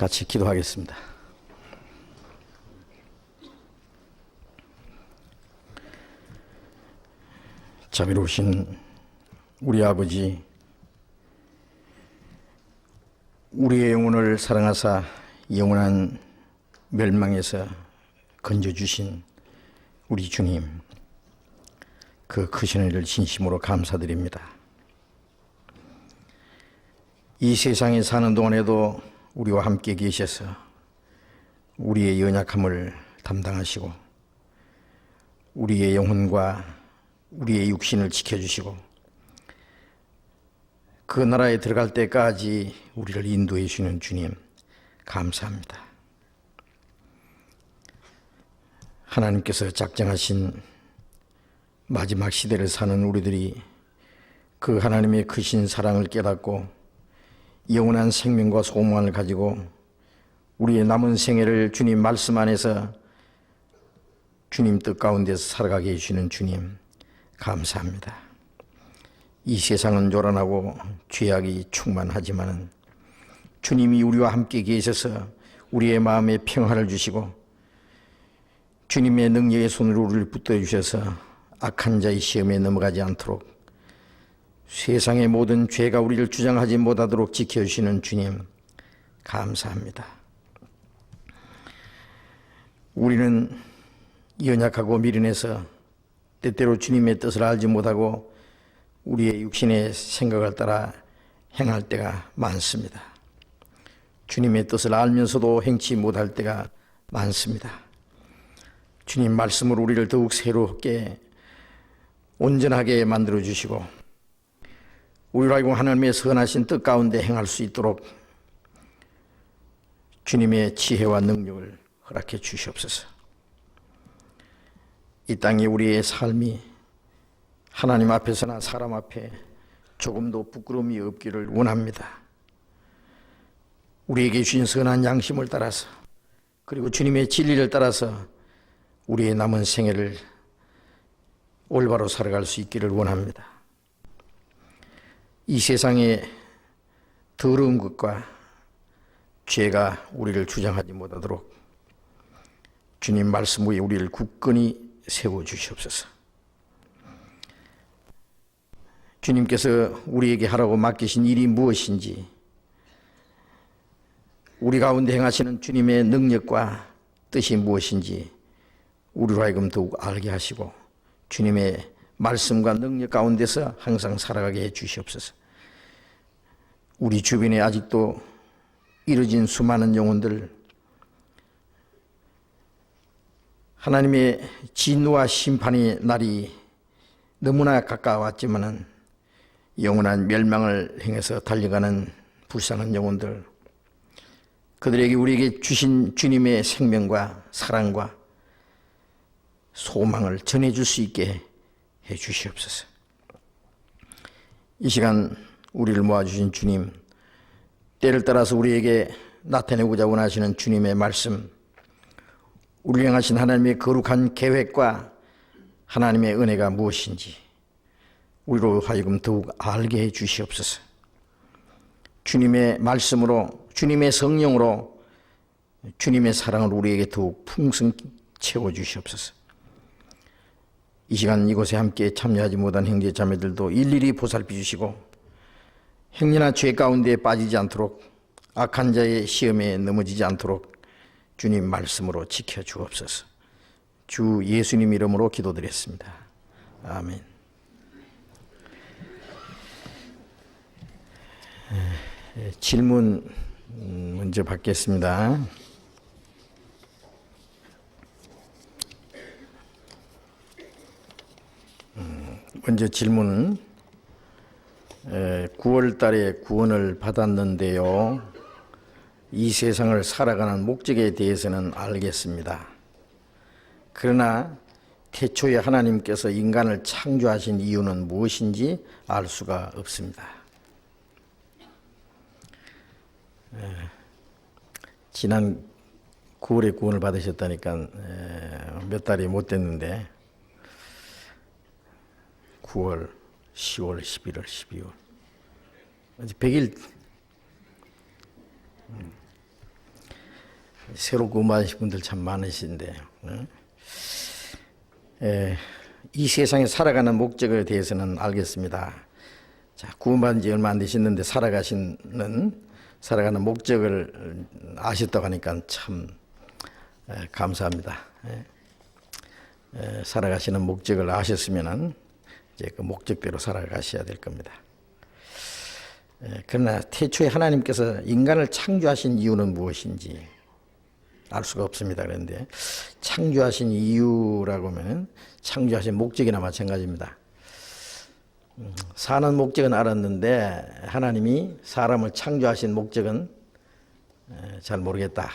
같이 기도하겠습니다. 자비로우신 우리 아버지, 우리의 영혼을 사랑하사 영원한 멸망에서 건져주신 우리 주님, 그 크신 은혜를 진심으로 감사드립니다. 이 세상에 사는 동안에도 우리와 함께 계셔서 우리의 연약함을 담당하시고 우리의 영혼과 우리의 육신을 지켜주시고 그 나라에 들어갈 때까지 우리를 인도해 주시는 주님, 감사합니다. 하나님께서 작정하신 마지막 시대를 사는 우리들이 그 하나님의 크신 사랑을 깨닫고 영원한 생명과 소망을 가지고 우리의 남은 생애를 주님 말씀 안에서 주님 뜻 가운데서 살아가게 해주시는 주님, 감사합니다. 이 세상은 요란하고 죄악이 충만하지만 주님이 우리와 함께 계셔서 우리의 마음에 평화를 주시고 주님의 능력의 손으로 우리를 붙들어 주셔서 악한 자의 시험에 넘어가지 않도록 세상의 모든 죄가 우리를 주장하지 못하도록 지켜주시는 주님, 감사합니다. 우리는 연약하고 미련해서 때때로 주님의 뜻을 알지 못하고 우리의 육신의 생각을 따라 행할 때가 많습니다. 주님의 뜻을 알면서도 행치 못할 때가 많습니다. 주님 말씀으로 우리를 더욱 새롭게 온전하게 만들어 주시고 우리로 하여금 하나님의 선하신 뜻 가운데 행할 수 있도록 주님의 지혜와 능력을 허락해 주시옵소서. 이 땅에 우리의 삶이 하나님 앞에서나 사람 앞에 조금도 부끄러움이 없기를 원합니다. 우리에게 주신 선한 양심을 따라서 그리고 주님의 진리를 따라서 우리의 남은 생애를 올바로 살아갈 수 있기를 원합니다. 이 세상에 더러운 것과 죄가 우리를 주장하지 못하도록 주님 말씀 위에 우리를 굳건히 세워주시옵소서. 주님께서 우리에게 하라고 맡기신 일이 무엇인지 우리 가운데 행하시는 주님의 능력과 뜻이 무엇인지 우리로 하여금 더욱 알게 하시고 주님의 말씀과 능력 가운데서 항상 살아가게 해 주시옵소서. 우리 주변에 아직도 이뤄진 수많은 영혼들, 하나님의 진노와 심판의 날이 너무나 가까웠지만은 영원한 멸망을 향해서 달려가는 불쌍한 영혼들, 그들에게 우리에게 주신 주님의 생명과 사랑과 소망을 전해줄 수 있게 해 주시옵소서. 이 시간 우리를 모아주신 주님, 때를 따라서 우리에게 나타내고자 원하시는 주님의 말씀, 우리를 향하신 하나님의 거룩한 계획과 하나님의 은혜가 무엇인지 우리로 하여금 더욱 알게 해 주시옵소서. 주님의 말씀으로, 주님의 성령으로, 주님의 사랑을 우리에게 더욱 풍성히 채워주시옵소서. 이 시간 이곳에 함께 참여하지 못한 형제 자매들도 일일이 보살피 주시고 행여나 죄 가운데 빠지지 않도록 악한 자의 시험에 넘어지지 않도록 주님 말씀으로 지켜주옵소서. 주 예수님 이름으로 기도드렸습니다. 아멘. 질문 먼저 받겠습니다. 먼저 질문은 9월 달에 구원을 받았는데요. 이 세상을 살아가는 목적에 대해서는 알겠습니다. 그러나 태초에 하나님께서 인간을 창조하신 이유는 무엇인지 알 수가 없습니다. 지난 9월에 구원을 받으셨다니까 몇 달이 못 됐는데 9월, 10월, 11월, 12월 아직 100일 새로 구원받으신 분들 참 많으신데, 이 세상에 살아가는 목적에 대해서는 알겠습니다. 자, 구원받은 지 얼마 안 되셨는데 살아가는 목적을 아셨다고 하니까 참 감사합니다. 살아가시는 목적을 아셨으면 이제 그 목적대로 살아가셔야 될 겁니다. 그러나 태초에 하나님께서 인간을 창조하신 이유는 무엇인지 알 수가 없습니다. 그런데 창조하신 이유라고 하면 창조하신 목적이나 마찬가지입니다. 사는 목적은 알았는데 하나님이 사람을 창조하신 목적은 잘 모르겠다.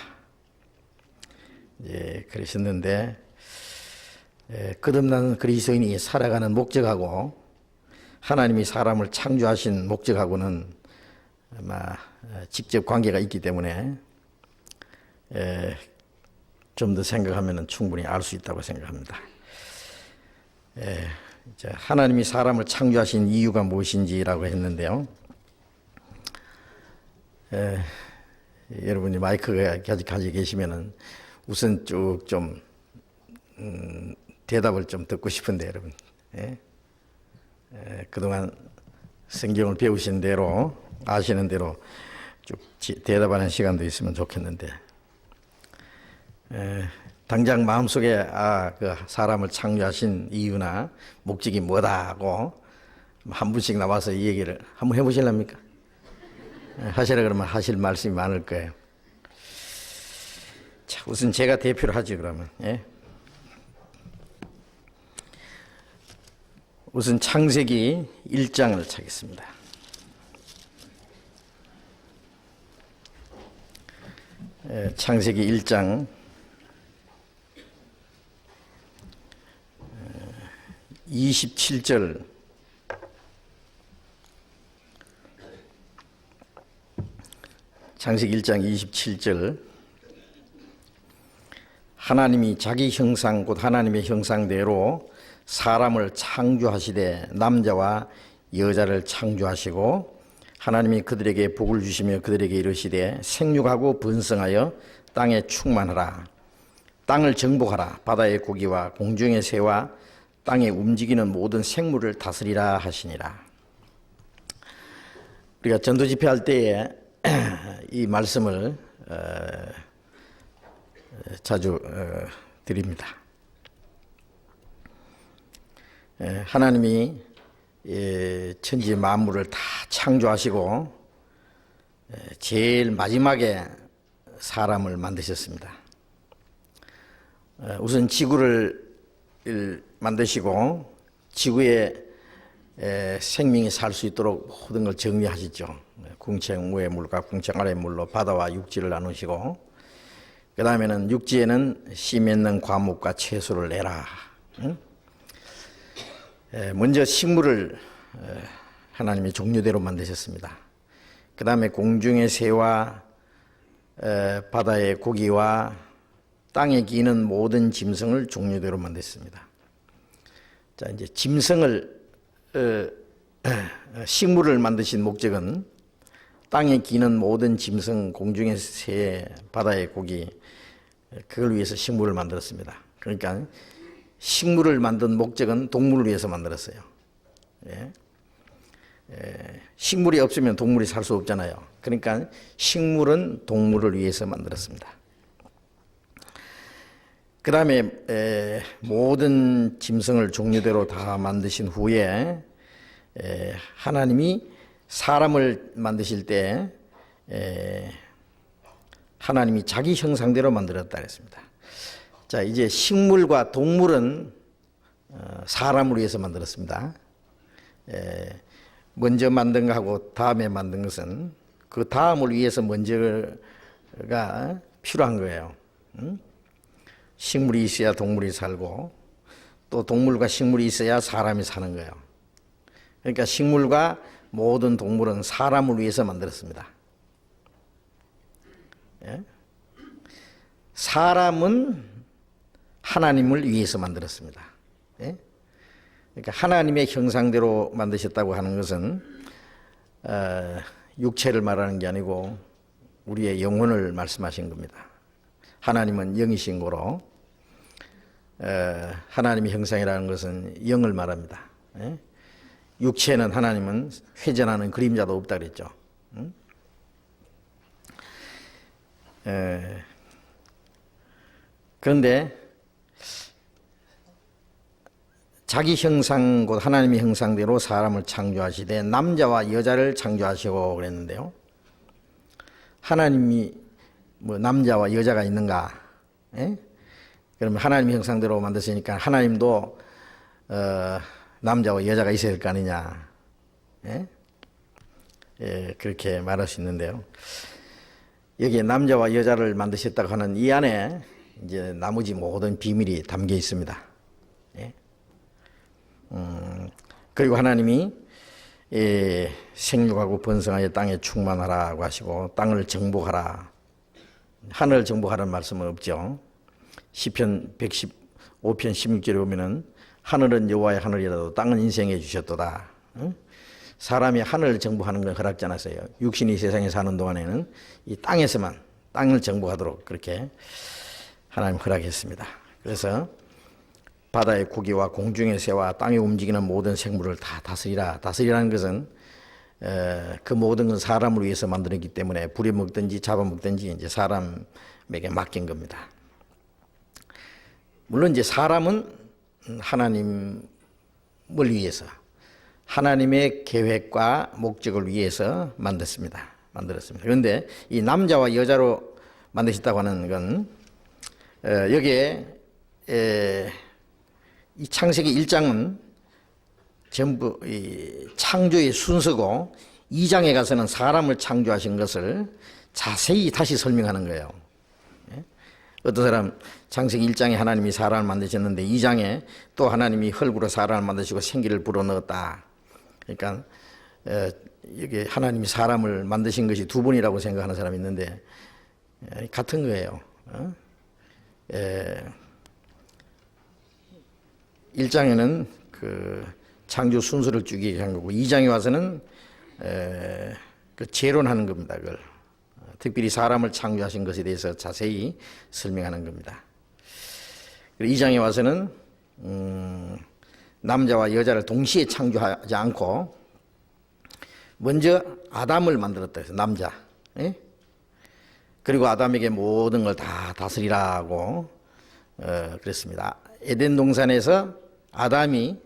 그러셨는데 거듭난 그리스도인이 살아가는 목적하고 하나님이 사람을 창조하신 목적하고는 아마 직접 관계가 있기 때문에 좀 더 생각하면 충분히 알 수 있다고 생각합니다. 하나님이 사람을 창조하신 이유가 무엇인지라고 했는데요. 여러분이 마이크가 가지고 계시면은 우선 쭉 좀 대답을 좀 듣고 싶은데 여러분, 그동안 성경을 배우신 대로 아시는 대로 쭉 대답하는 시간도 있으면 좋겠는데, 당장 마음속에 그 사람을 창조하신 이유나 목적이 뭐다 하고 한 분씩 나와서 이 얘기를 한번 해보실랍니까? 하시라 그러면 하실 말씀이 많을 거예요. 자, 우선 제가 대표를 하죠 그러면. 우선 창세기 1장을 찾겠습니다. 창세기 1장 27절 창세기 1장 27절 하나님이 자기 형상 곧 하나님의 형상대로 사람을 창조하시되 남자와 여자를 창조하시고 하나님이 그들에게 복을 주시며 그들에게 이르시되 생육하고 번성하여 땅에 충만하라 땅을 정복하라 바다의 고기와 공중의 새와 땅에 움직이는 모든 생물을 다스리라 하시니라. 우리가 전도 집회할 때에 이 말씀을 자주 드립니다. 하나님이 천지 만물을 다 창조하시고 제일 마지막에 사람을 만드셨습니다. 우선 지구를 만드시고 지구에 생명이 살 수 있도록 모든 걸 정리하시죠. 궁창 위의 물과 궁창 아래의 물로 바다와 육지를 나누시고 그 다음에는 육지에는 씨 맺는 과목과 채소를 내라. 먼저 식물을 하나님이 종류대로 만드셨습니다. 그 다음에 공중의 새와 바다의 고기와 땅에 기는 모든 짐승을 종류대로 만드셨습니다. 자, 이제 짐승을 식물을 만드신 목적은 땅에 기는 모든 짐승, 공중의 새, 바다의 고기 그걸 위해서 식물을 만들었습니다. 그러니까 식물을 만든 목적은 동물을 위해서 만들었어요. 식물이 없으면 동물이 살 수 없잖아요. 그러니까 식물은 동물을 위해서 만들었습니다. 그 다음에 모든 짐승을 종류대로 다 만드신 후에 하나님이 사람을 만드실 때 하나님이 자기 형상대로 만들었다 그랬습니다. 자, 이제 식물과 동물은 사람을 위해서 만들었습니다. 먼저 만든 거하고 다음에 만든 것은 그 다음을 위해서 먼저가 필요한 거예요. 식물이 있어야 동물이 살고 또 동물과 식물이 있어야 사람이 사는 거예요. 그러니까 식물과 모든 동물은 사람을 위해서 만들었습니다. 사람은 하나님을 위해서 만들었습니다. 그러니까 하나님의 형상대로 만드셨다고 하는 것은 육체를 말하는 게 아니고 우리의 영혼을 말씀하신 겁니다. 하나님은 영이신 거로 하나님의 형상이라는 것은 영을 말합니다. 육체는 하나님은 회전하는 그림자도 없다 그랬죠. 그런데 자기 형상 곧 하나님의 형상대로 사람을 창조하시되 남자와 여자를 창조하시고 그랬는데요. 하나님이 뭐 남자와 여자가 있는가? 그러면 하나님의 형상대로 만드시니까 하나님도 남자와 여자가 있어야 될 거 아니냐? 그렇게 말할 수 있는데요. 여기에 남자와 여자를 만드셨다고 하는 이 안에 이제 나머지 모든 비밀이 담겨 있습니다. 그리고 하나님이 생육하고 번성하여 땅에 충만하라고 하시고 땅을 정복하라. 하늘을 정복하라는 말씀은 없죠. 시편 115편 16절에 보면은 하늘은 여호와의 하늘이라도 땅은 인생해 주셨도다. 사람이 하늘을 정복하는 건 허락지 않았어요. 육신이 세상에 사는 동안에는 이 땅에서만 땅을 정복하도록 그렇게 하나님 허락했습니다. 그래서 바다의 고기와 공중의 새와 땅에 움직이는 모든 생물을 다 다스리라. 다스리라는 것은 그 모든 건 사람을 위해서 만들었기 때문에 부려먹든지 잡아먹든지 이제 사람에게 맡긴 겁니다. 물론 이제 사람은 하나님을 위해서 하나님의 계획과 목적을 위해서 만들었습니다. 그런데 이 남자와 여자로 만드셨다고 하는 건 여기에 이 창세기 1장은 전부 이 창조의 순서고 2장에 가서는 사람을 창조하신 것을 자세히 다시 설명하는 거예요. 어떤 사람 창세기 1장에 하나님이 사람을 만드셨는데 2장에 또 하나님이 흙으로 사람을 만드시고 생기를 불어넣었다. 그러니까 여기 하나님이 사람을 만드신 것이 두 번이라고 생각하는 사람이 있는데 같은 거예요. 1장에는 그 창조 순서를 쭉 얘기한 거고 2장에 와서는 그 재론하는 겁니다. 그걸 특별히 사람을 창조하신 것에 대해서 자세히 설명하는 겁니다. 2장에 와서는 남자와 여자를 동시에 창조하지 않고 먼저 아담을 만들었다 해서 남자, 그리고 아담에게 모든 걸 다 다스리라고 그랬습니다. 에덴 동산에서 아담이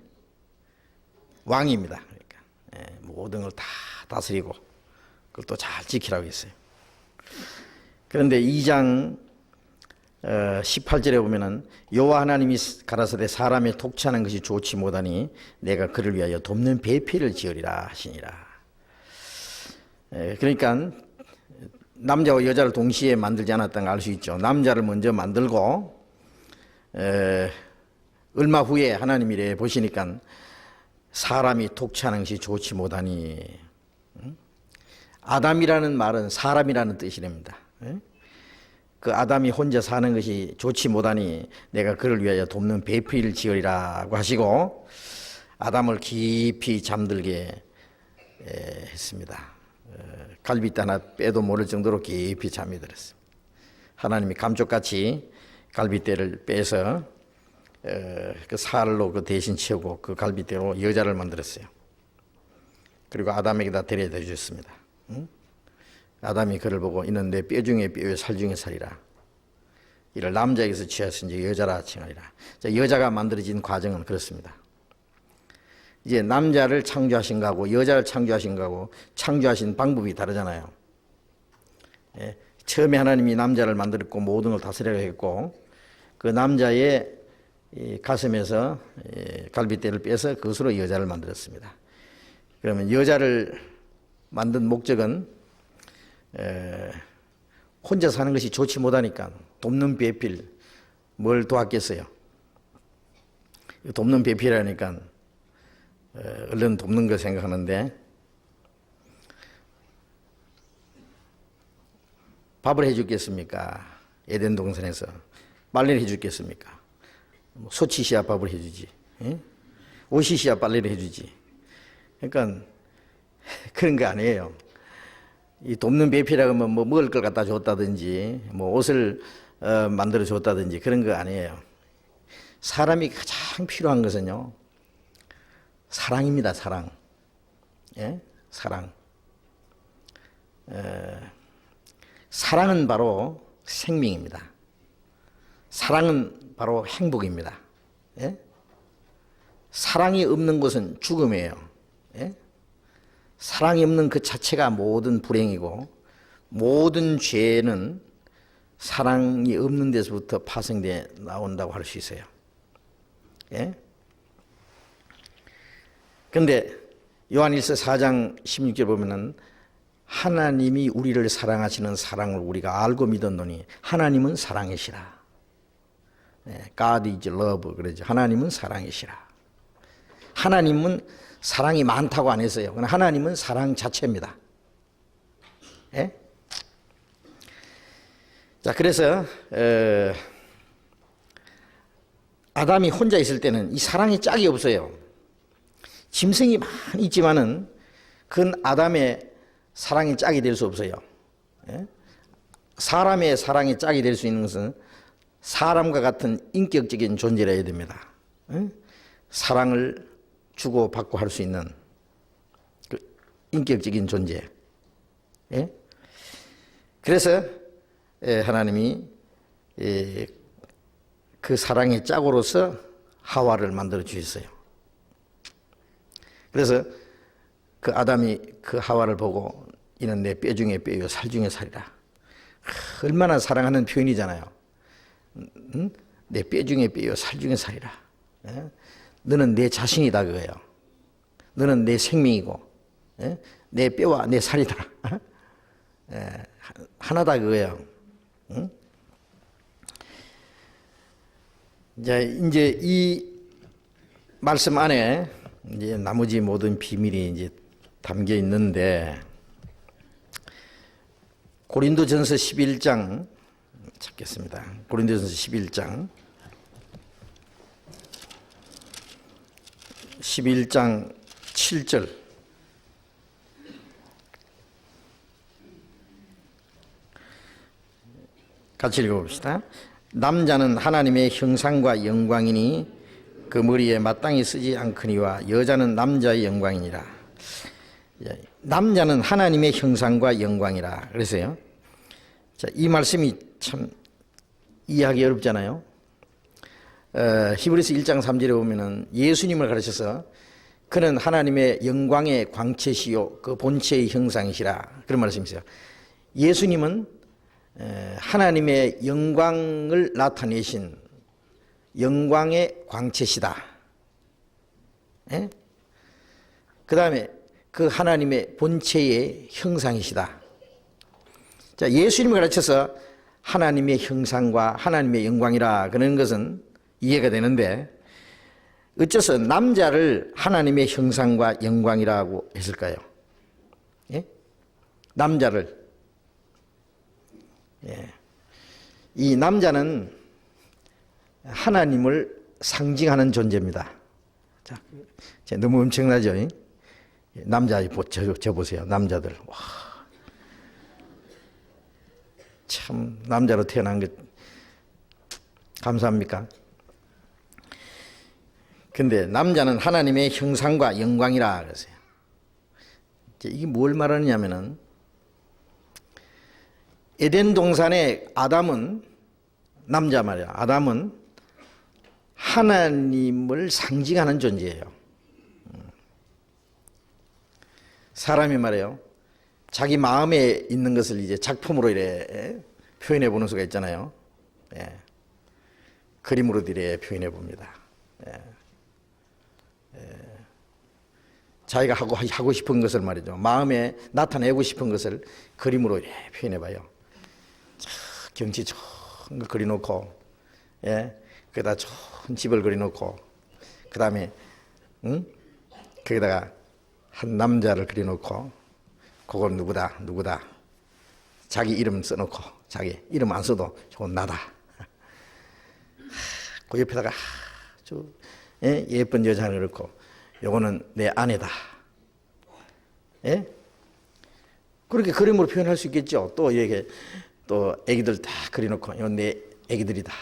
왕입니다. 그러니까 모든 걸 다 다스리고 그걸 또 잘 지키라고 했어요. 그런데 2장 18절에 보면은 여호와 하나님이 가라사대 사람의 독차는 것이 좋지 못하니 내가 그를 위하여 돕는 배필을 지으리라 하시니라. 그러니까 남자와 여자를 동시에 만들지 않았다는 걸 알 수 있죠. 남자를 먼저 만들고 얼마 후에 하나님이 이래 보시니까 사람이 독차는 것이 좋지 못하니, 아담이라는 말은 사람이라는 뜻이랍니다. 그 아담이 혼자 사는 것이 좋지 못하니 내가 그를 위하여 돕는 배필을 지으리라고 하시고 아담을 깊이 잠들게 했습니다. 갈빗대 하나 빼도 모를 정도로 깊이 잠이 들었습니다. 하나님이 감쪽같이 갈빗대를 빼서 그 살로 그 대신 채우고 그 갈빗대로 여자를 만들었어요. 그리고 아담에게다 데려다 주셨습니다. 아담이 그를 보고 이는 내 뼈 중에 뼈요 살 중에 살이라. 이를 남자에게서 취하신지 여자라 칭하리라. 자, 여자가 만들어진 과정은 그렇습니다. 이제 남자를 창조하신 거하고 여자를 창조하신 거하고 창조하신 방법이 다르잖아요. 처음에 하나님이 남자를 만들었고 모든 걸 다스리라고 했고 그 남자의 가슴에서 갈빗대를 빼서 그것으로 여자를 만들었습니다. 그러면 여자를 만든 목적은 혼자 사는 것이 좋지 못하니까 돕는 배필, 뭘 도왔겠어요? 돕는 배필이라니까 얼른 돕는 거 생각하는데 밥을 해주겠습니까? 에덴 동산에서 빨래를 해주겠습니까? 소치시야 밥을 해주지, 옷이시야 빨래를 해주지. 그러니까 그런 거 아니에요. 이 돕는 배필이라고 하면 뭐 먹을 걸 갖다 줬다든지 뭐 옷을 만들어 줬다든지 그런 거 아니에요. 사람이 가장 필요한 것은요, 사랑입니다. 사랑. 예? 사랑. 사랑은 바로 생명입니다. 사랑은 바로 행복입니다. 예? 사랑이 없는 것은 죽음이에요. 예? 사랑이 없는 그 자체가 모든 불행이고, 모든 죄는 사랑이 없는 데서부터 파생돼 나온다고 할 수 있어요. 예? 근데 요한일서 4장 16절 보면은 하나님이 우리를 사랑하시는 사랑을 우리가 알고 믿었노니 하나님은 사랑이시라. God is love 그러죠. 하나님은 사랑이시라. 하나님은 사랑이 많다고 안 했어요. 하나님은 사랑 자체입니다. 예? 자, 그래서 아담이 혼자 있을 때는 이 사랑의 짝이 없어요. 짐승이 많이 있지만은 그건 아담의 사랑의 짝이 될 수 없어요. 예? 사람의 사랑의 짝이 될 수 있는 것은 사람과 같은 인격적인 존재라 해야 됩니다. 예? 사랑을 주고 받고 할 수 있는 그 인격적인 존재. 예? 그래서 하나님이 그 사랑의 짝으로서 하와를 만들어 주셨어요. 그래서 그 아담이 그 하와를 보고 이는 내 뼈 중에 뼈요 살 중에 살이라. 얼마나 사랑하는 표현이잖아요. 내 뼈 중에 뼈요 살 중에 살이라. 너는 내 자신이다 그거예요. 너는 내 생명이고 내 뼈와 내 살이다. 하나다 그거예요. 이제 이 말씀 안에 이제 나머지 모든 비밀이 이제 담겨 있는데, 고린도전서 11장 찾겠습니다. 고린도전서 11장 7절 같이 읽어봅시다. 남자는 하나님의 형상과 영광이니 그 머리에 마땅히 쓰지 않거니와 여자는 남자의 영광이니라. 남자는 하나님의 형상과 영광이라 그랬어요. 자, 이 말씀이 참 이해하기 어렵잖아요. 히브리서 1장 3절에 보면은 예수님을 가르쳐서 그는 하나님의 영광의 광채시요 그 본체의 형상이시라 그런 말씀이 있어요. 예수님은 하나님의 영광을 나타내신 영광의 광채시다. 그 다음에 그 하나님의 본체의 형상이시다. 자, 예수님을 가르쳐서 하나님의 형상과 하나님의 영광이라 그러는 것은 이해가 되는데, 어째서 남자를 하나님의 형상과 영광이라고 했을까요? 예? 남자를. 예. 이 남자는 하나님을 상징하는 존재입니다. 자, 너무 엄청나죠? 남자 저 보세요. 남자들. 와. 참 남자로 태어난 게 감사합니까? 근데 남자는 하나님의 형상과 영광이라 그랬어요. 이게 뭘 말하느냐면은 에덴 동산의 아담은 남자 말이야. 아담은 하나님을 상징하는 존재예요. 사람이 말이에요. 자기 마음에 있는 것을 이제 작품으로 이래 표현해 보는 수가 있잖아요. 예. 그림으로 이래 표현해 봅니다. 예. 자기가 하고 싶은 것을 말이죠. 마음에 나타내고 싶은 것을 그림으로 이래 표현해 봐요. 경치 좋은 거 그려놓고, 예. 거기다 좋은 집을 그려놓고, 그 다음에, 거기다가 한 남자를 그려놓고, 그건 누구다. 자기 이름 써놓고, 자기 이름 안 써도 좋은 나다. 그 옆에다가 아주 예쁜 여자를 그렇고, 요거는 내 아내다. 예? 그렇게 그림으로 표현할 수 있겠죠. 또 이렇게 또 애기들 다 그려놓고, 이건 내 애기들이다.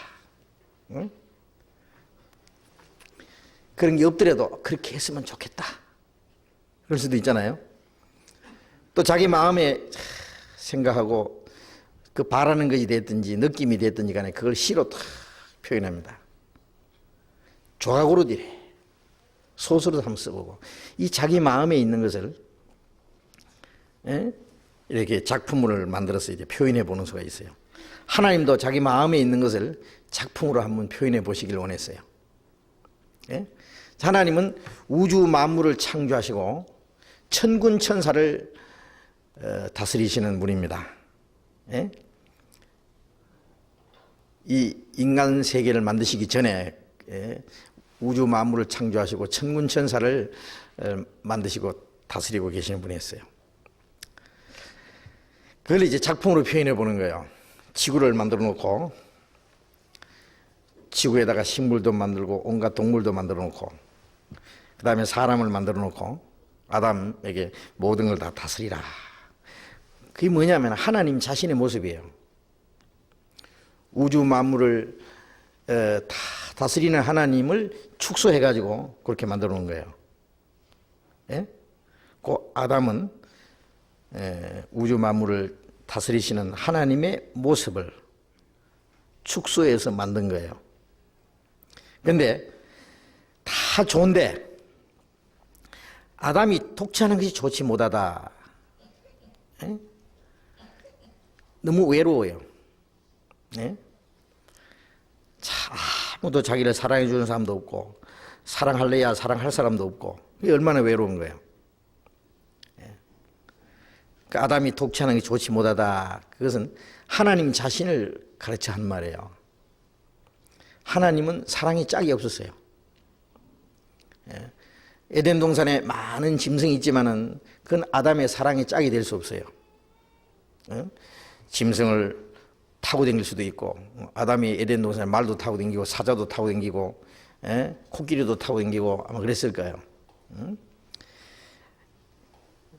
응? 그런 게 없더라도 그렇게 했으면 좋겠다. 그럴 수도 있잖아요. 또 자기 마음에 생각하고 그 바라는 것이 됐든지 느낌이 됐든지 간에 그걸 시로 다 표현합니다. 조각으로 이래 소설도 한번 써보고 이 자기 마음에 있는 것을 이렇게 작품을 만들어서 이제 표현해 보는 수가 있어요. 하나님도 자기 마음에 있는 것을 작품으로 한번 표현해 보시길 원했어요. 하나님은 우주 만물을 창조하시고 천군 천사를 다스리시는 분입니다. 이 인간 세계를 만드시기 전에 우주 만물을 창조하시고 천군 천사를 만드시고 다스리고 계시는 분이었어요. 그걸 이제 작품으로 표현해 보는 거예요. 지구를 만들어 놓고 지구에다가 식물도 만들고 온갖 동물도 만들어 놓고 그 다음에 사람을 만들어 놓고 아담에게 모든 걸 다 다스리라. 그게 뭐냐면 하나님 자신의 모습이에요. 우주 만물을 다 다스리는 하나님을 축소해가지고 그렇게 만들어 놓은 거예요. 그 아담은 우주 만물을 다스리시는 하나님의 모습을 축소해서 만든 거예요. 그런데 다 좋은데 아담이 독차하는 것이 좋지 못하다. 너무 외로워요. 아무도 자기를 사랑해 주는 사람도 없고 사랑할래야 사랑할 사람도 없고 얼마나 외로운 거예요. 그러니까 아담이 독차하는 게 좋지 못하다. 그것은 하나님 자신을 가르쳐 한 말이에요. 하나님은 사랑이 짝이 없었어요. 에덴 동산에 많은 짐승이 있지만은 그건 아담의 사랑의 짝이 될 수 없어요. 짐승을 타고 다닐 수도 있고 아담이 에덴 동산에 말도 타고 다니고 사자도 타고 다니고 코끼리도 타고 다니고 아마 그랬을 거예요.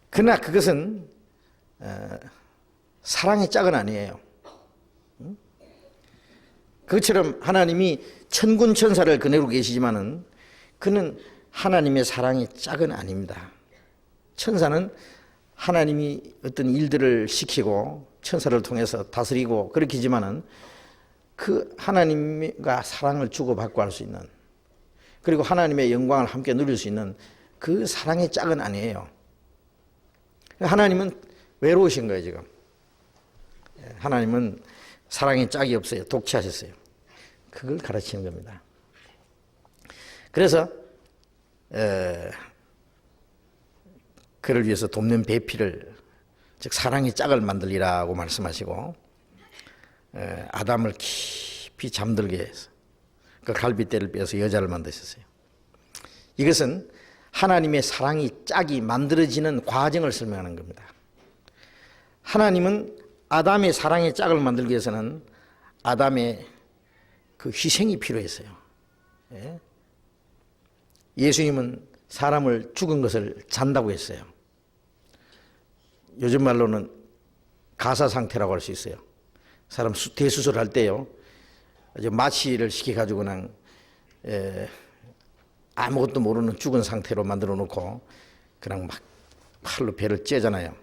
그러나 그것은 사랑의 짝은 아니에요. 그것처럼 하나님이 천군 천사를 거느리고 계시지만은 그는 하나님의 사랑의 짝은 아닙니다. 천사는 하나님이 어떤 일들을 시키고 천사를 통해서 다스리고 그렇게 하지만은 그 하나님과 사랑을 주고받고 할 수 있는 그리고 하나님의 영광을 함께 누릴 수 있는 그 사랑의 짝은 아니에요. 하나님은 외로우신 거예요 지금. 하나님은 사랑의 짝이 없어요. 독차하셨어요. 그걸 가르치는 겁니다. 그래서 그를 위해서 돕는 배필을 즉 사랑의 짝을 만들리라고 말씀하시고 아담을 깊이 잠들게 해서 그 갈빗대를 빼서 여자를 만드셨어요. 이것은 하나님의 사랑이 짝이 만들어지는 과정을 설명하는 겁니다. 하나님은 아담의 사랑의 짝을 만들기 위해서는 아담의 그 희생이 필요했어요. 예수님은 사람을 죽은 것을 잔다고 했어요. 요즘 말로는 가사 상태라고 할 수 있어요. 사람 대수술할 때요, 마취를 시켜가지고 그냥 아무것도 모르는 죽은 상태로 만들어 놓고 그냥 막 팔로 배를 째잖아요.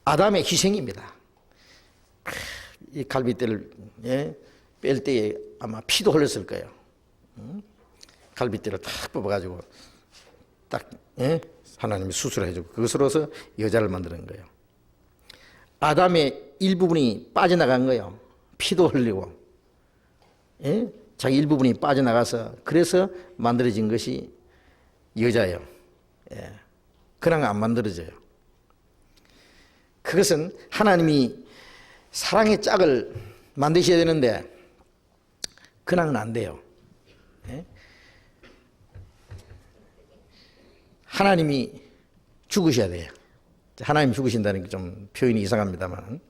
아담의 희생입니다. 이 갈빗대를 뺄 때에 아마 피도 흘렸을 거예요. 갈빗대를 탁 뽑아가지고 딱 하나님이 수술해주고 그것으로서 여자를 만드는 거예요. 아담의 일부분이 빠져나간 거예요. 피도 흘리고 자기 일부분이 빠져나가서 그래서 만들어진 것이 여자예요. 그냥 안 만들어져요. 그것은 하나님이 사랑의 짝을 만드셔야 되는데 그냥은 안 돼요. 하나님이 죽으셔야 돼요. 하나님 죽으신다는 게 좀 표현이 이상합니다만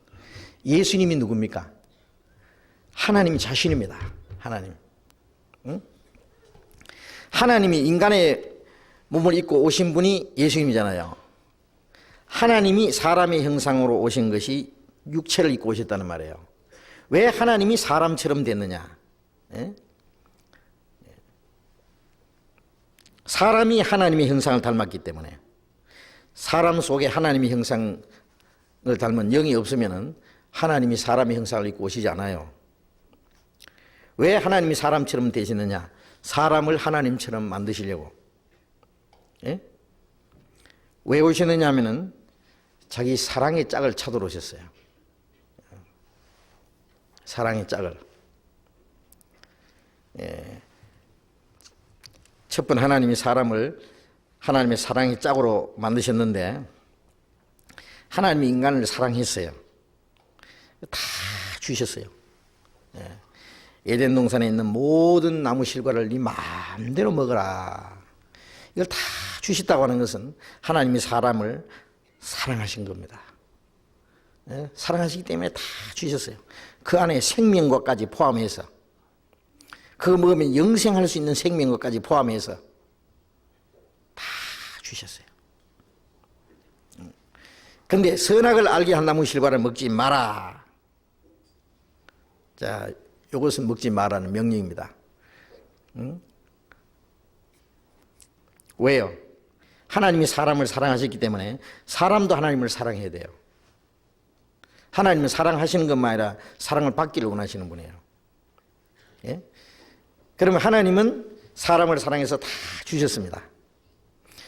예수님이 누굽니까? 하나님 자신입니다. 하나님. 하나님이 인간의 몸을 입고 오신 분이 예수님이잖아요. 하나님이 사람의 형상으로 오신 것이 육체를 입고 오셨다는 말이에요. 왜 하나님이 사람처럼 됐느냐? 예? 사람이 하나님의 형상을 닮았기 때문에, 사람 속에 하나님의 형상을 닮은 영이 없으면 하나님이 사람의 형상을 입고 오시지 않아요. 왜 하나님이 사람처럼 되시느냐? 사람을 하나님처럼 만드시려고. 예? 왜 오시느냐 하면은 자기 사랑의 짝을 찾으러 오셨어요. 사랑의 짝을. 예. 첫 번 하나님이 사람을 하나님의 사랑의 짝으로 만드셨는데, 하나님이 인간을 사랑했어요. 다 주셨어요. 예. 에덴 동산에 있는 모든 나무 실과를 네 마음대로 먹어라. 이걸 다 주셨다고 하는 것은 하나님이 사람을 사랑하신 겁니다. 예? 사랑하시기 때문에 다 주셨어요. 그 안에 생명과까지 포함해서, 그거 먹으면 영생할 수 있는 생명과까지 포함해서 다 주셨어요. 그런데 선악을 알게 한 나무 실과를 먹지 마라. 자, 이것은 먹지 마라는 명령입니다. 왜요? 하나님이 사람을 사랑하셨기 때문에 사람도 하나님을 사랑해야 돼요. 하나님은 사랑하시는 것만 아니라 사랑을 받기를 원하시는 분이에요. 예? 그러면 하나님은 사람을 사랑해서 다 주셨습니다.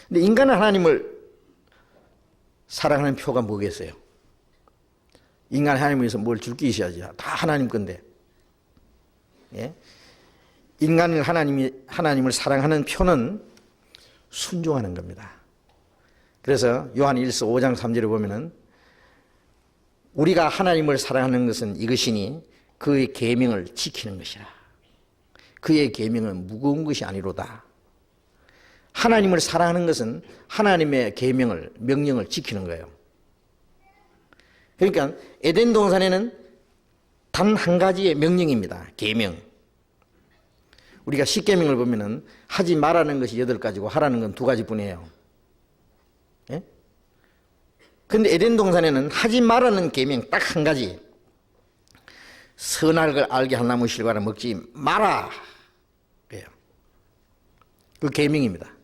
근데 인간은 하나님을 사랑하는 표가 뭐겠어요? 인간 하나님을 위해서 뭘 줄 게 있어야지. 다 하나님 건데. 예? 인간을 하나님을 사랑하는 표는 순종하는 겁니다. 그래서 요한 1서 5장 3절에 보면은 우리가 하나님을 사랑하는 것은 이것이니 그의 계명을 지키는 것이라. 그의 계명은 무거운 것이 아니로다. 하나님을 사랑하는 것은 하나님의 계명을, 명령을 지키는 거예요. 그러니까 에덴 동산에는 단 한 가지의 명령입니다. 계명. 우리가 십계명을 보면은 하지 말라는 것이 8가지고 하라는 건 2가지뿐이에요. 예? 근데 에덴 동산에는 하지 말라는 계명 딱 한 가지. 선악을 알게 한 나무 실과를 먹지 마라. 그래요. 그 계명입니다.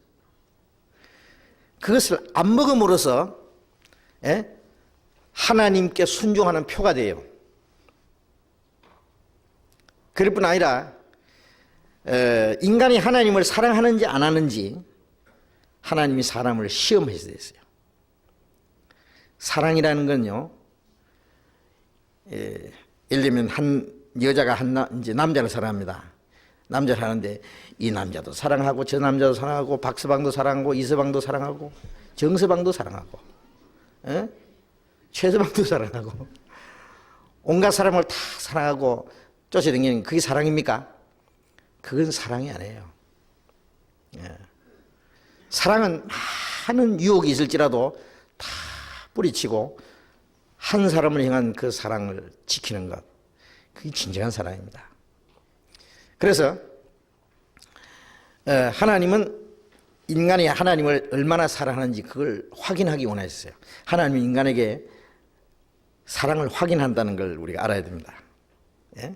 그것을 안 먹음으로써 하나님께 순종하는 표가 돼요. 그럴 뿐 아니라 인간이 하나님을 사랑하는지 안 하는지 하나님이 사람을 시험하셔야 됐어요. 사랑이라는 건요, 예를 들면 한 여자가 이제 남자를 사랑합니다. 남자를 하는데 이 남자도 사랑하고 저 남자도 사랑하고 박서방도 사랑하고 이서방도 사랑하고 정서방도 사랑하고 최서방도 사랑하고 온갖 사람을 다 사랑하고 쫓아다니는 그게 사랑입니까? 그건 사랑이 아니에요. 예. 사랑은 많은 유혹이 있을지라도 다 뿌리치고 한 사람을 향한 그 사랑을 지키는 것, 그게 진정한 사랑입니다. 그래서 하나님은 인간이 하나님을 얼마나 사랑하는지 그걸 확인하기 원하셨어요. 하나님은 인간에게 사랑을 확인한다는 걸 우리가 알아야 됩니다. 예?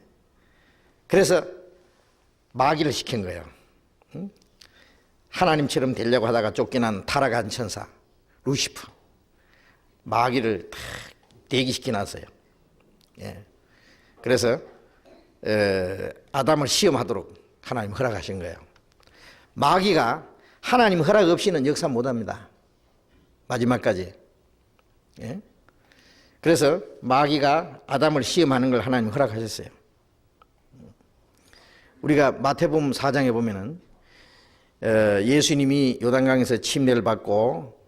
그래서 마귀를 시킨 거예요. 하나님처럼 되려고 하다가 쫓겨난 타락한 천사 루시퍼, 마귀를 다 대기시켜 놨어요. 예. 그래서 아담을 시험하도록 하나님 허락하신 거예요. 마귀가 하나님 허락 없이는 역사 못합니다. 마지막까지. 예? 그래서 마귀가 아담을 시험하는 걸 하나님 허락하셨어요. 우리가 마태복음 4장에 보면은 예수님이 요단강에서 침례를 받고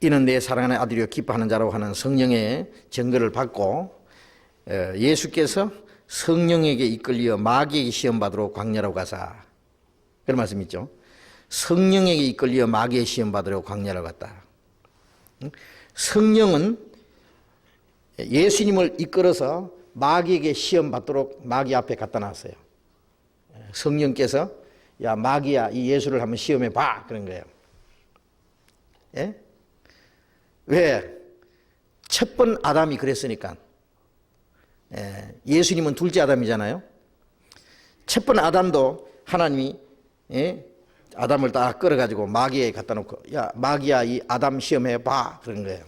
이는 내 사랑하는 아들이요 기뻐하는 자라고 하는 성령의 증거를 받고 예수께서 성령에게 이끌려 마귀에게 시험받으러 광야로 가사, 그런 말씀 있죠. 성령에게 이끌려 마귀의 시험받으러 광야로 갔다. 성령은 예수님을 이끌어서 마귀에게 시험받도록 마귀 앞에 갖다 놨어요. 성령께서 야 마귀야 이 예수를 한번 시험해 봐 그런 거예요. 예? 왜? 첫 번 아담이 그랬으니까. 예수님은 둘째 아담이잖아요. 첫 번 아담도 하나님이 아담을 딱 끌어가지고 마귀에 갖다 놓고, 야 마귀야 이 아담 시험해봐, 그런 거예요.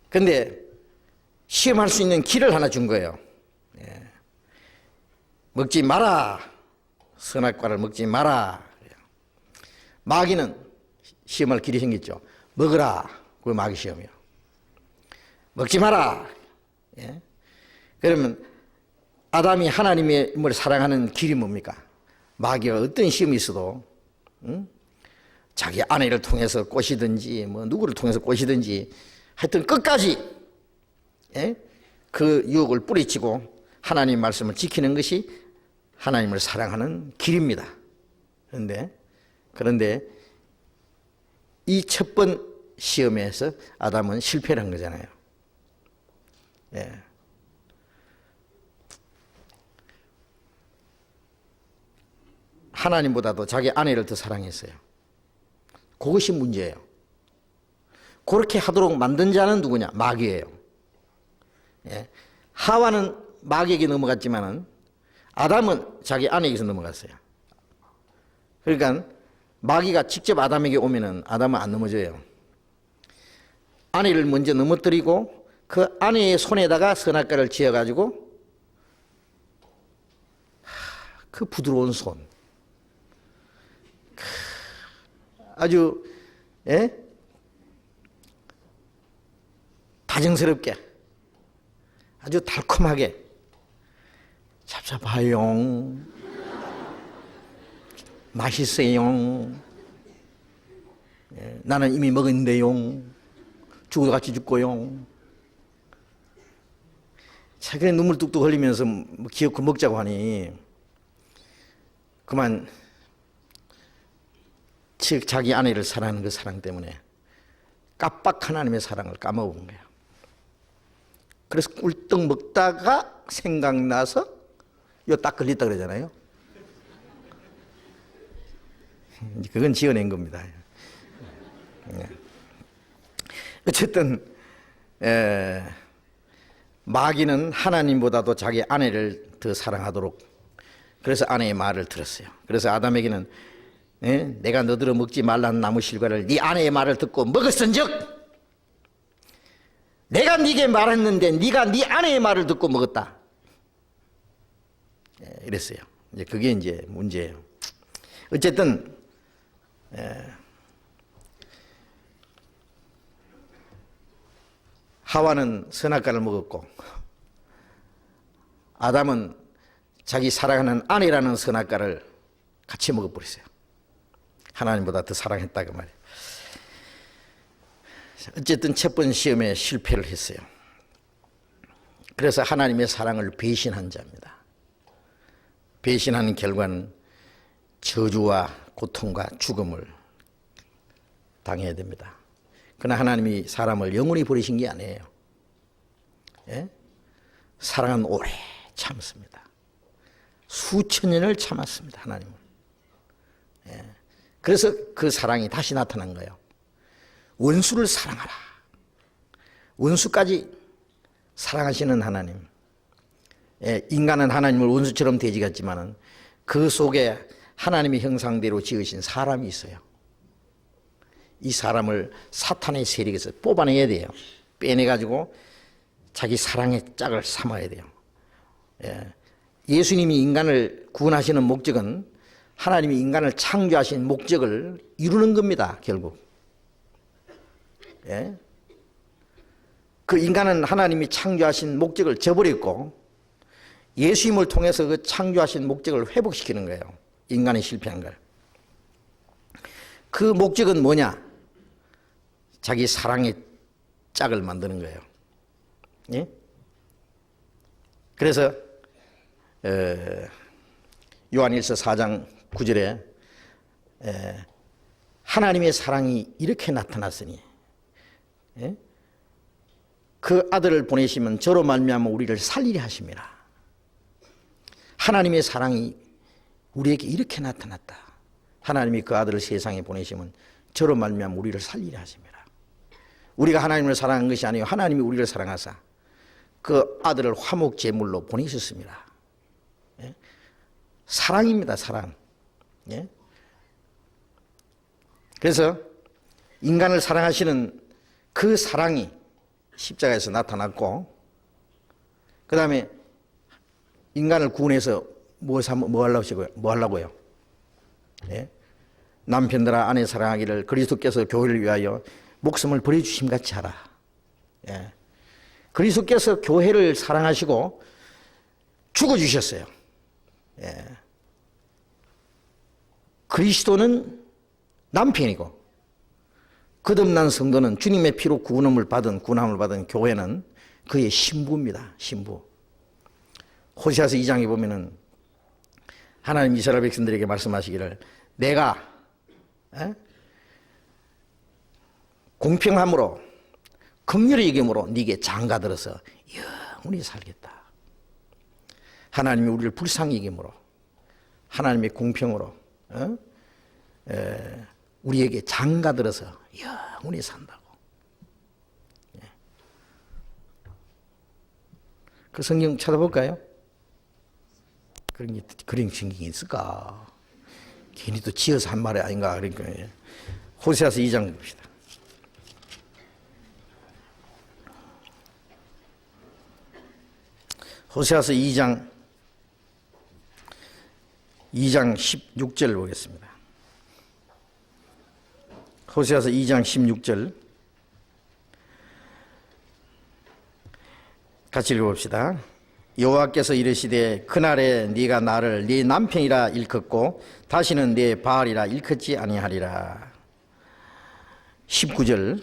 근데 시험할 수 있는 길을 하나 준 거예요. 먹지 마라, 선악과를 먹지 마라. 마귀는 시험할 길이 생겼죠. 먹으라, 그 마귀 시험이요. 먹지 마라. 그러면 아담이 하나님을 사랑하는 길이 뭡니까? 마귀가 어떤 시험이 있어도 자기 아내를 통해서 꼬시든지 뭐 누구를 통해서 꼬시든지 하여튼 끝까지 그 유혹을 뿌리치고 하나님 말씀을 지키는 것이 하나님을 사랑하는 길입니다. 그런데 이 첫 번 시험에서 아담은 실패를 한 거잖아요. 하나님보다도 자기 아내를 더 사랑했어요. 그것이 문제예요. 그렇게 하도록 만든 자는 누구냐? 마귀예요. 하와는 마귀에게 넘어갔지만은 아담은 자기 아내에게서 넘어갔어요. 그러니까 마귀가 직접 아담에게 오면은 아담은 안 넘어져요. 아내를 먼저 넘어뜨리고 그 아내의 손에다가 선악과를 쥐어가지고 그 부드러운 손, 아주 다정스럽게 아주 달콤하게 잡숴봐요, 맛있어요, 나는 이미 먹었는데요, 죽어도 같이 죽고요. 최근에 눈물 뚝뚝 흘리면서 기어코 먹자고 하니 그만 즉 자기 아내를 사랑하는 그 사랑 때문에 깜빡 하나님의 사랑을 까먹은 거예요. 그래서 꿀떡 먹다가 생각나서 요 딱 걸렸다 그러잖아요. 그건 지어낸 겁니다. 어쨌든 마귀는 하나님보다도 자기 아내를 더 사랑하도록, 그래서 아내의 말을 들었어요. 그래서 아담에게는 내가 너더러 먹지 말라는 나무 실과를 네 아내의 말을 듣고 먹었은즉 내가 네게 말했는데 네가 네 아내의 말을 듣고 먹었다, 이랬어요. 이제 그게 이제 문제예요. 어쨌든 하와는 선악과를 먹었고 아담은 자기 사랑하는 아내라는 선악과를 같이 먹어버렸어요. 하나님보다 더 사랑했다고 말이에요. 어쨌든 첫 번 시험에 실패를 했어요. 그래서 하나님의 사랑을 배신한 자입니다. 배신하는 결과는 저주와 고통과 죽음을 당해야 됩니다. 그러나 하나님이 사람을 영원히 버리신 게 아니에요. 사랑은 오래 참습니다. 수천 년을 참았습니다, 하나님은. 그래서 그 사랑이 다시 나타난 거예요. 원수를 사랑하라. 원수까지 사랑하시는 하나님. 인간은 하나님을 원수처럼 대지겠지만은 그 속에 하나님의 형상대로 지으신 사람이 있어요. 이 사람을 사탄의 세력에서 뽑아내야 돼요. 빼내가지고 자기 사랑의 짝을 삼아야 돼요. 예수님이 인간을 구원하시는 목적은 하나님이 인간을 창조하신 목적을 이루는 겁니다, 결국. 그 인간은 하나님이 창조하신 목적을 저버렸고 예수님을 통해서 그 창조하신 목적을 회복시키는 거예요. 인간이 실패한 걸. 그 목적은 뭐냐? 자기 사랑의 짝을 만드는 거예요. 그래서 요한일서 4장 9절에 하나님의 사랑이 이렇게 나타났으니 그 아들을 보내시면 저로 말미암아 우리를 살리려 하심이라. 하나님의 사랑이 우리에게 이렇게 나타났다. 하나님이 그 아들을 세상에 보내시면 저로 말미암아 우리를 살리려 하심이라. 우리가 하나님을 사랑한 것이 아니요 하나님이 우리를 사랑하사 그 아들을 화목 제물로 보내셨습니다. 예? 사랑입니다. 사랑. 예? 그래서 인간을 사랑하시는 그 사랑이 십자가에서 나타났고, 그 다음에 인간을 구원해서 뭐 하려고요? 예? 남편들아 아내 사랑하기를 그리스도께서 교회를 위하여 목숨을 버려주심 같이 하라. 예. 그리스도께서 교회를 사랑하시고 죽어주셨어요. 예. 그리스도는 남편이고 거듭난 성도는 주님의 피로 구원함을 받은 교회는 그의 신부입니다. 신부. 호세아서 2장에 보면은 하나님 이스라엘 백성들에게 말씀하시기를 내가 공평함으로 긍휼히 여김으로 네게 장가들어서 영원히 살겠다. 하나님이 우리를 불쌍히 여김으로 하나님의 공평으로 우리에게 장가들어서 영원히 산다고. 그 성경 찾아볼까요? 그런 성경이 있을까? 괜히 또 지어서 한 말이 아닌가. 그러니까 호세아서 2장 봅시다. 호세아서 2장 16절 보겠습니다. 호세아서 2장 16절 같이 읽어봅시다. 여호와께서 이르시되 그날에 네가 나를 네 남편이라 일컫고 다시는 네 바알이라 일컫지 아니하리라. 19절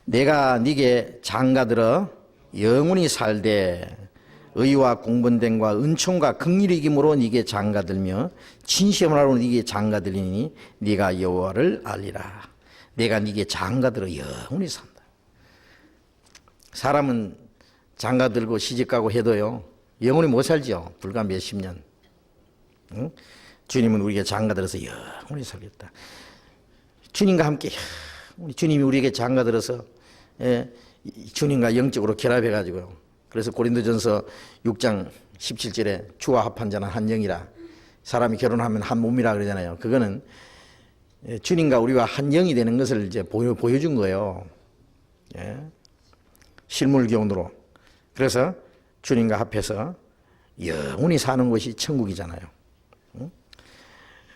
내가 네게 장가들어 영원히 살되 의와 공분됨과 은총과 긍휼히 여김으로 네게 장가들며 진실함으로 네게 장가들리니 네가 여호와를 알리라. 내가 네게 장가들어 영원히 산다. 사람은 장가들고 시집가고 해도요 영원히 못 살죠. 불과 몇십 년. 응? 주님은 우리에게 장가들어서 영원히 살겠다. 주님과 함께 우리 주님이 우리에게 장가들어서 주님과 영적으로 결합해가지고요. 그래서 고린도전서 6장 17절에 주와 합한 자는 한 영이라. 사람이 결혼하면 한 몸이라 그러잖아요. 그거는 주님과 우리와 한 영이 되는 것을 이제 보여준 거예요. 예. 실물 교훈으로. 그래서 주님과 합해서 영원히 사는 곳이 천국이잖아요.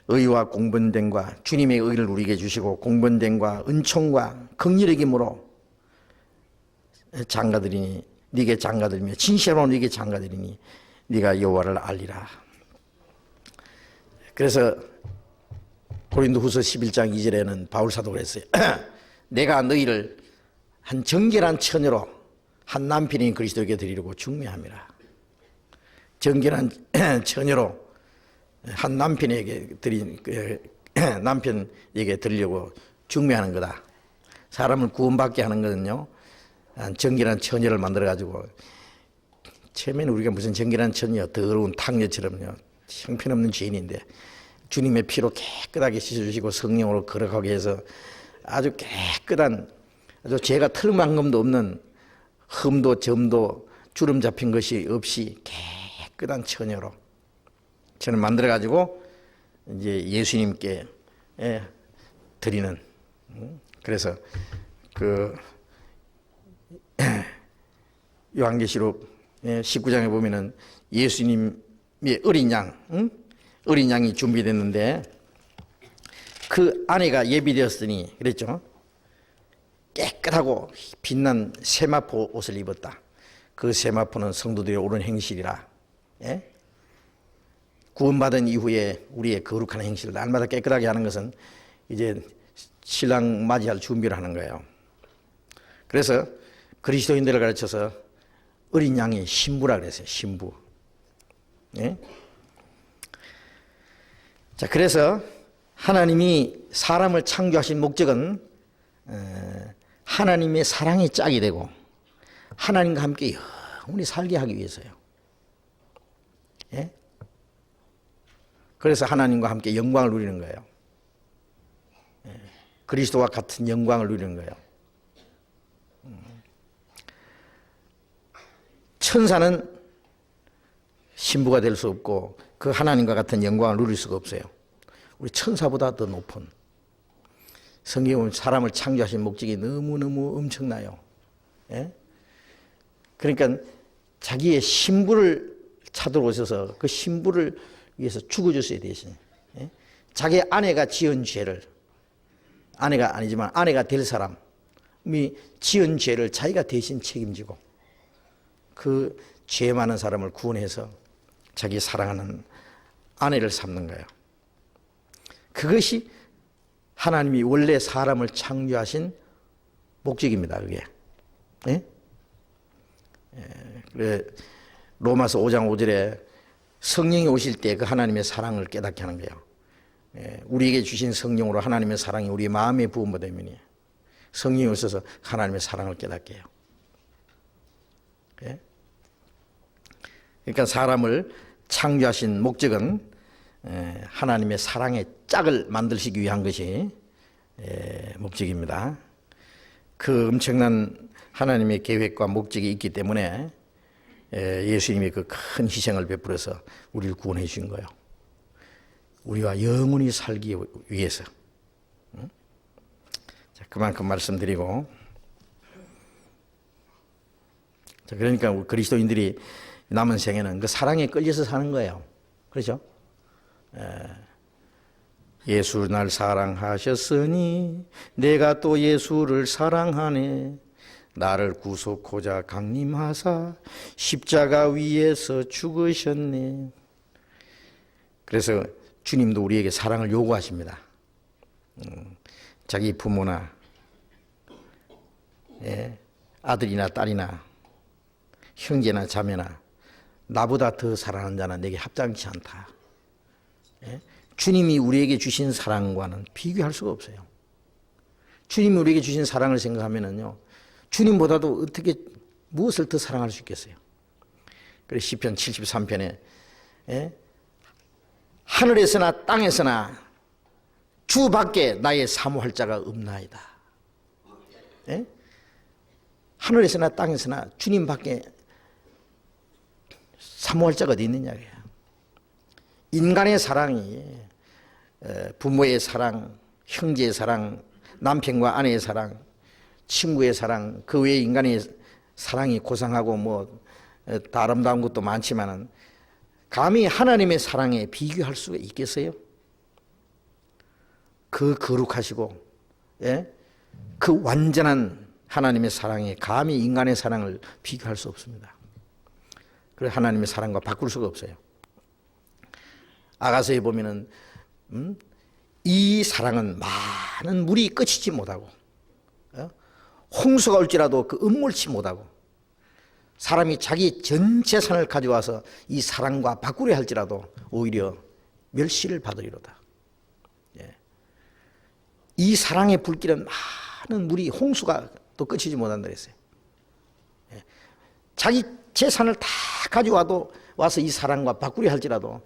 의와 공분됨과 주님의 의를 우리에게 주시고 공분됨과 은총과 긍휼히 여김으로 장가들이니 네게 장가들며 진실로 네게 장가들이니 네가 여호와를 알리라. 그래서 고린도후서 11장 2절에는 바울 사도가 그랬어요. 내가 너희를 한 정결한 처녀로 한 남편인 그리스도에게 드리려고 중매함이라. 정결한 처녀로 한 남편에게 남편에게 드리려고 중매하는 거다. 사람을 구원받게 하는 것은요, 정결한 처녀를 만들어가지고, 처음에는 우리가 무슨 정결한 처녀, 더러운 탕녀처럼요, 형편없는 죄인인데, 주님의 피로 깨끗하게 씻어주시고 성령으로 거룩하게 해서 아주 깨끗한, 아주 죄가 털만큼도 없는 흠도 점도 주름 잡힌 것이 없이 깨끗한 처녀로 저는 만들어가지고 이제 예수님께 드리는. 그래서 그 요한계시록 19장에 보면은 예수님의 어린 양이 준비됐는데 그 아내가 예비되었으니 그랬죠. 깨끗하고 빛난 세마포 옷을 입었다. 그 세마포는 성도들의 옳은 행실이라. 예? 구원받은 이후에 우리의 거룩한 행실을 날마다 깨끗하게 하는 것은 이제 신랑 맞이할 준비를 하는 거예요. 그래서 그리스도인들을 가르쳐서 어린 양의 신부라 그랬어요. 신부. 예? 자, 그래서 하나님이 사람을 창조하신 목적은 하나님의 사랑의 짝이 되고 하나님과 함께 영원히 살게 하기 위해서요. 예? 그래서 하나님과 함께 영광을 누리는 거예요. 예. 그리스도와 같은 영광을 누리는 거예요. 천사는 신부가 될 수 없고 그 하나님과 같은 영광을 누릴 수가 없어요. 우리 천사보다 더 높은, 성경에 보면 사람을 창조하신 목적이 너무너무 엄청나요. 예? 그러니까 자기의 신부를 찾으러 오셔서 그 신부를 위해서 죽어줬어야 대신, 예? 자기 아내가 지은 죄를, 아내가 아니지만 아내가 될 사람이 지은 죄를 자기가 대신 책임지고 그 죄 많은 사람을 구원해서 자기 사랑하는 아내를 삼는 거예요. 그것이 하나님이 원래 사람을 창조하신 목적입니다. 그게. 예? 그래 로마서 5장 5절에 성령이 오실 때 그 하나님의 사랑을 깨닫게 하는 거예요. 우리에게 주신 성령으로 하나님의 사랑이 우리 마음에 부음받으면 성령이 오셔서 하나님의 사랑을 깨닫게 해요. 예? 그러니까 사람을 창조하신 목적은 하나님의 사랑의 짝을 만들시기 위한 것이 목적입니다. 그 엄청난 하나님의 계획과 목적이 있기 때문에 예수님이 그 큰 희생을 베풀어서 우리를 구원해 주신 거예요. 우리와 영원히 살기 위해서. 자, 그만큼 말씀드리고, 자, 그러니까 우리 그리스도인들이 남은 생에는 그 사랑에 끌려서 사는 거예요. 그렇죠? 예수 날 사랑하셨으니 내가 또 예수를 사랑하네. 나를 구속하자 강림하사 십자가 위에서 죽으셨네. 그래서 주님도 우리에게 사랑을 요구하십니다. 자기 부모나 아들이나 딸이나 형제나 자매나 나보다 더 사랑하는 자는 내게 합당치 않다. 주님이 우리에게 주신 사랑과는 비교할 수가 없어요. 주님이 우리에게 주신 사랑을 생각하면은요, 주님보다도 어떻게 무엇을 더 사랑할 수 있겠어요? 그래서 시편 73편에 하늘에서나 땅에서나 주 밖에 나의 사모할 자가 없나이다. 하늘에서나 땅에서나 주님 밖에 사모할 자가 어디 있느냐. 인간의 사랑이 부모의 사랑, 형제의 사랑, 남편과 아내의 사랑, 친구의 사랑, 그 외에 인간의 사랑이 고상하고 뭐 다 아름다운 것도 많지만은 감히 하나님의 사랑에 비교할 수가 있겠어요? 그 거룩하시고 그 완전한 하나님의 사랑에 감히 인간의 사랑을 비교할 수 없습니다. 그래서 하나님의 사랑과 바꿀 수가 없어요. 아가서에 보면은 이 사랑은 많은 물이 끝이지 못하고 홍수가 올지라도 그 음몰치 못하고 사람이 자기 전 재산을 가져와서 이 사랑과 바꾸려 할지라도 오히려 멸시를 받으리로다. 이 사랑의 불길은 많은 물이 홍수가 또 끝이지 못한다 그랬어요. 자기 재산을 다 가져와도 와서 이 사랑과 바꾸려 할지라도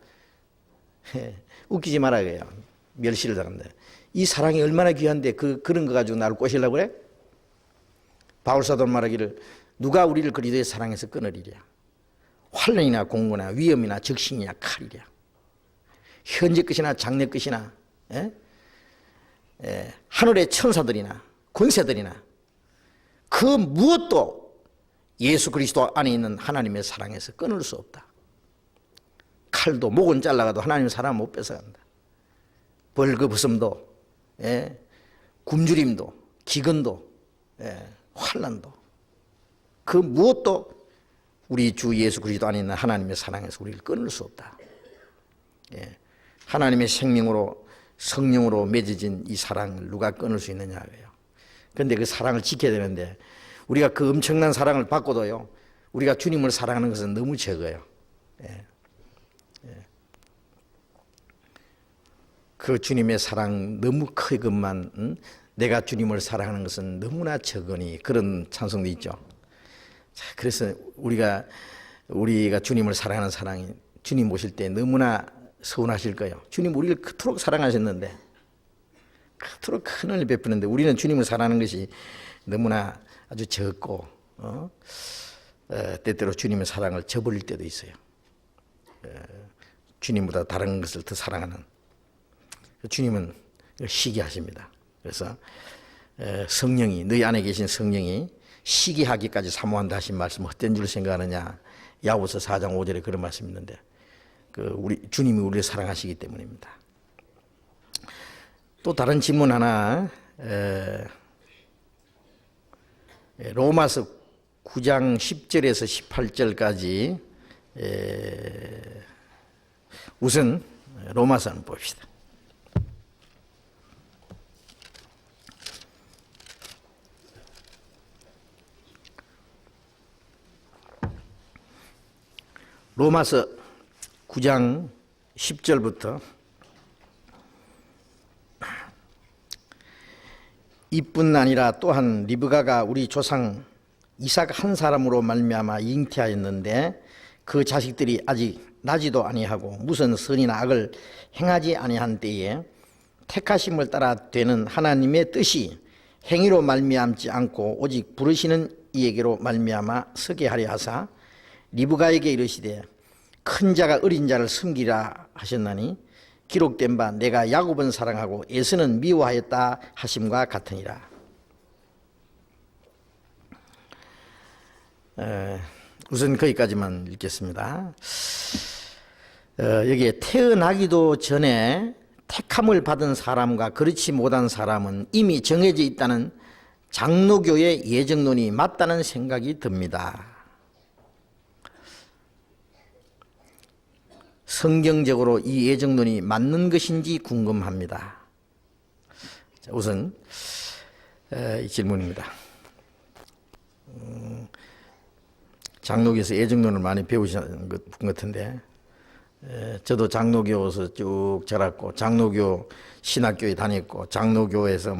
웃기지 말아야 해요. 멸시를 당한다. 이 사랑이 얼마나 귀한데 그런 거 가지고 나를 꼬시려고 그래? 바울사도는 말하기를 누가 우리를 그리스도의 사랑에서 끊으리랴. 환난이나 공고나 위험이나 적신이나 칼이랴. 현재 것이나 장래 것이나 하늘의 천사들이나 권세들이나 그 무엇도 예수 그리스도 안에 있는 하나님의 사랑에서 끊을 수 없다. 칼도 목은 잘라가도 하나님의 사랑 못 뺏어간다. 벌거벗음도 굶주림도 기근도 환난도 그 무엇도 우리 주 예수 그리스도 안에 있는 하나님의 사랑에서 우리를 끊을 수 없다. 하나님의 생명으로 성령으로 맺어진 이 사랑을 누가 끊을 수 있느냐고요. 그런데 그 사랑을 지켜야 되는데 우리가 그 엄청난 사랑을 받고도요, 우리가 주님을 사랑하는 것은 너무 적어요. 그 주님의 사랑 너무 크건만 내가 주님을 사랑하는 것은 너무나 적으니 그런 찬송도 있죠. 자, 그래서 우리가 주님을 사랑하는 사랑이 주님 오실 때 너무나 서운하실 거예요. 주님 우리를 그토록 사랑하셨는데 그토록 큰 은혜를 베푸는데 우리는 주님을 사랑하는 것이 너무나 아주 적고 때때로 주님의 사랑을 저버릴 때도 있어요. 주님보다 다른 것을 더 사랑하는. 주님은 시기하십니다. 그래서 성령이, 너희 안에 계신 성령이 시기하기까지 사모한다 하신 말씀 헛된 줄 생각하느냐. 야고보서 4장 5절에 그런 말씀이 있는데 우리 주님이 우리를 사랑하시기 때문입니다. 또 다른 질문 하나, 로마서 9장 10절에서 18절까지 우선 로마서 한번 봅시다. 로마서 9장 10절부터 이뿐 아니라 또한 리브가가 우리 조상 이삭 한 사람으로 말미암아 잉태하였는데 그 자식들이 아직 나지도 아니하고 무슨 선이나 악을 행하지 아니한 때에 택하심을 따라 되는 하나님의 뜻이 행위로 말미암지 않고 오직 부르시는 이에게로 말미암아 서게 하려 하사 리브가에게 이르시되 큰 자가 어린 자를 섬기라 하셨나니 기록된 바 내가 야곱은 사랑하고 에서는 미워하였다 하심과 같으니라. 우선 거기까지만 읽겠습니다. 여기에 태어나기도 전에 택함을 받은 사람과 그렇지 못한 사람은 이미 정해져 있다는 장로교의 예정론이 맞다는 생각이 듭니다. 성경적으로 이 예정론이 맞는 것인지 궁금합니다. 자, 우선 이 질문입니다. 장로교에서 예정론을 많이 배우신 것 같은데 저도 장로교에서 쭉 자랐고 장로교 신학교에 다녔고 장로교에서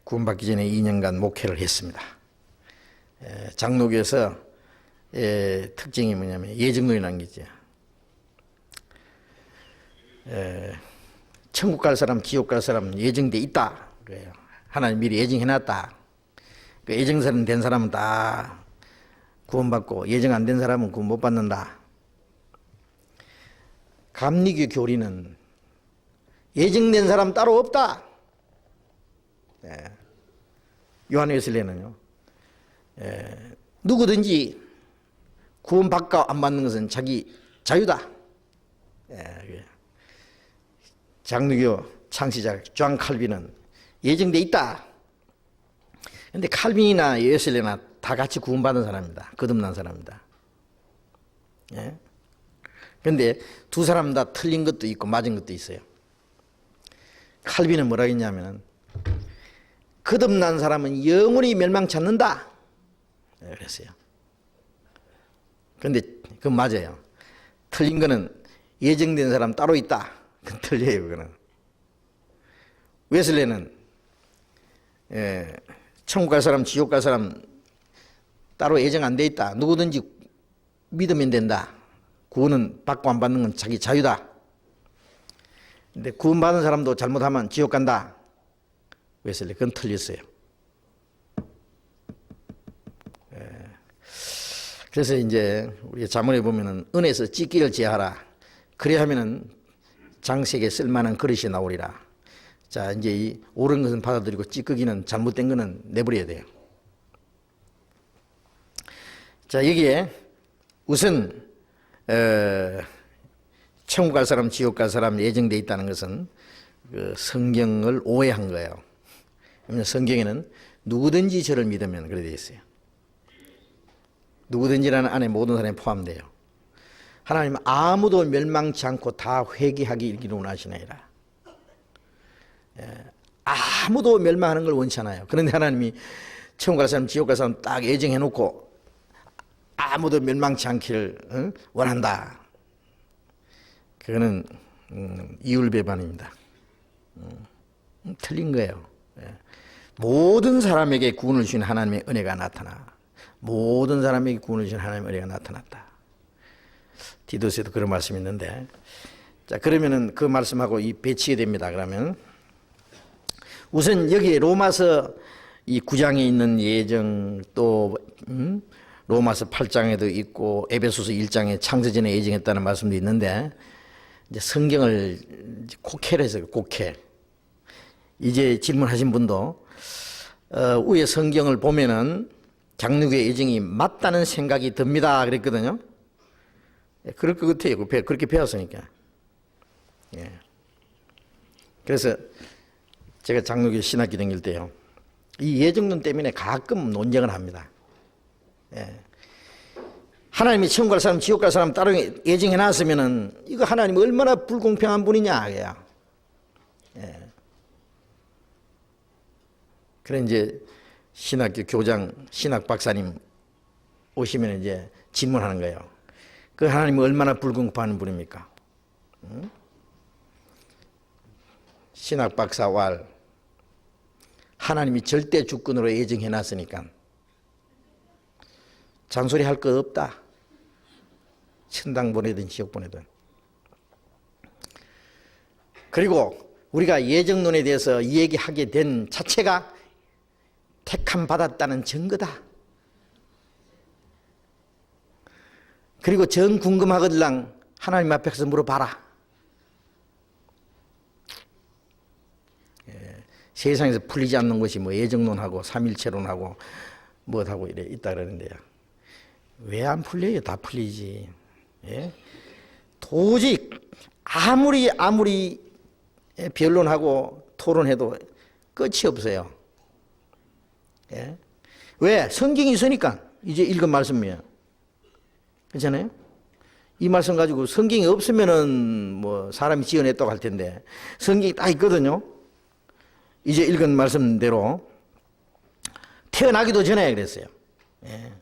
구원받기 전에 2년간 목회를 했습니다. 장로교에서 특징이 뭐냐면 예정론이라는 게 있죠. 천국 갈 사람, 지옥 갈 사람 예정돼 있다. 그래요. 하나님 미리 예정해놨다. 그 예정선 된 사람은 다 구원받고 예정 안 된 사람은 구원 못 받는다. 감리교 교리는 예정된 사람 따로 없다. 요한 웨슬레는요. 누구든지 구원받고 안 받는 것은 자기 자유다. 장로교 창시자 존 칼빈은 예정돼 있다. 근데 칼빈이나 웨슬레나 다 같이 구원받은 사람입니다. 거듭난 사람입니다. 그런데 두 사람 다 틀린 것도 있고 맞은 것도 있어요. 칼빈은 뭐라 했냐면 거듭난 사람은 영원히 멸망치 않는다. 그랬어요. 그런데 그건 맞아요. 틀린 거는 예정된 사람 따로 있다. 그건 틀려요. 그거는. 웨슬레는 천국 갈 사람, 지옥 갈 사람 따로 예정 안 돼 있다. 누구든지 믿으면 된다. 구원은 받고 안 받는 건 자기 자유다. 근데 구원받은 사람도 잘못하면 지옥 간다. 웨슬리 그건 틀렸어요. 그래서 이제 우리 자문에 보면은 은에서 찢기를 제하라. 그래 하면은 장색에 쓸만한 그릇이 나오리라. 자, 이제 이 옳은 것은 받아들이고 찌꺼기는 잘못된 거는 내버려야 돼요. 자, 여기에 우선 천국 갈 사람, 지옥 갈 사람 예정되어 있다는 것은 그 성경을 오해한 거예요. 왜냐하면 성경에는 누구든지 저를 믿으면 그래 되어 있어요. 누구든지라는 안에 모든 사람이 포함돼요. 하나님은 아무도 멸망치 않고 다 회개하기 이르기를 원하시나이다. 아무도 멸망하는 걸 원치 않아요. 그런데 하나님이 천국 갈 사람, 지옥 갈 사람 딱 예정해 놓고 아무도 멸망치 않기를 원한다. 그거는 이율배반입니다. 틀린 거예요. 모든 사람에게 구원을 주신 하나님의 은혜가 나타나. 모든 사람에게 구원을 주신 하나님의 은혜가 나타났다. 디도스에도 그런 말씀이 있는데, 자, 그러면은 그 말씀하고 이 배치가 됩니다. 그러면 우선 여기 로마서 이 9장에 있는 예정 또 로마서 8장에도 있고 에베소서 1장에 창세전에 예정했다는 말씀도 있는데 이제 성경을 곡해를 해서 곡해. 이제 질문하신 분도 위에 성경을 보면은 장로교의 예정이 맞다는 생각이 듭니다 그랬거든요. 그럴 것 같아요. 그렇게 배웠으니까. 예. 그래서 제가 장로교 신학교 다닐 때요, 이 예정론 때문에 가끔 논쟁을 합니다. 예. 하나님이 천국 갈 사람, 지옥 갈 사람 따로 예정해 놨으면은 이거 하나님 얼마나 불공평한 분이냐, 그야. 예. 그래 이제 신학교 교장, 신학 박사님 오시면 이제 질문하는 거예요. 그 하나님이 얼마나 불공평한 분입니까? 응? 신학 박사 왈, 하나님이 절대 주권으로 예정해 놨으니까 잔소리 할 거 없다. 천당 보내든 지옥 보내든. 그리고 우리가 예정론에 대해서 이 얘기하게 된 자체가 택함 받았다는 증거다. 그리고 정 궁금하거들랑 하나님 앞에서 물어봐라. 예, 세상에서 풀리지 않는 것이 뭐 예정론하고 삼일체론하고 뭐하고 이래 있다 그러는데요. 왜 안 풀려요? 다 풀리지. 예? 도저히 아무리 변론하고 토론해도 끝이 없어요. 예? 왜? 성경이 있으니까. 이제 읽은 말씀이에요. 그렇잖아요? 이 말씀 가지고 성경이 없으면은 뭐 사람이 지어냈다고 할 텐데 성경이 딱 있거든요. 이제 읽은 말씀대로 태어나기도 전에 그랬어요. 예.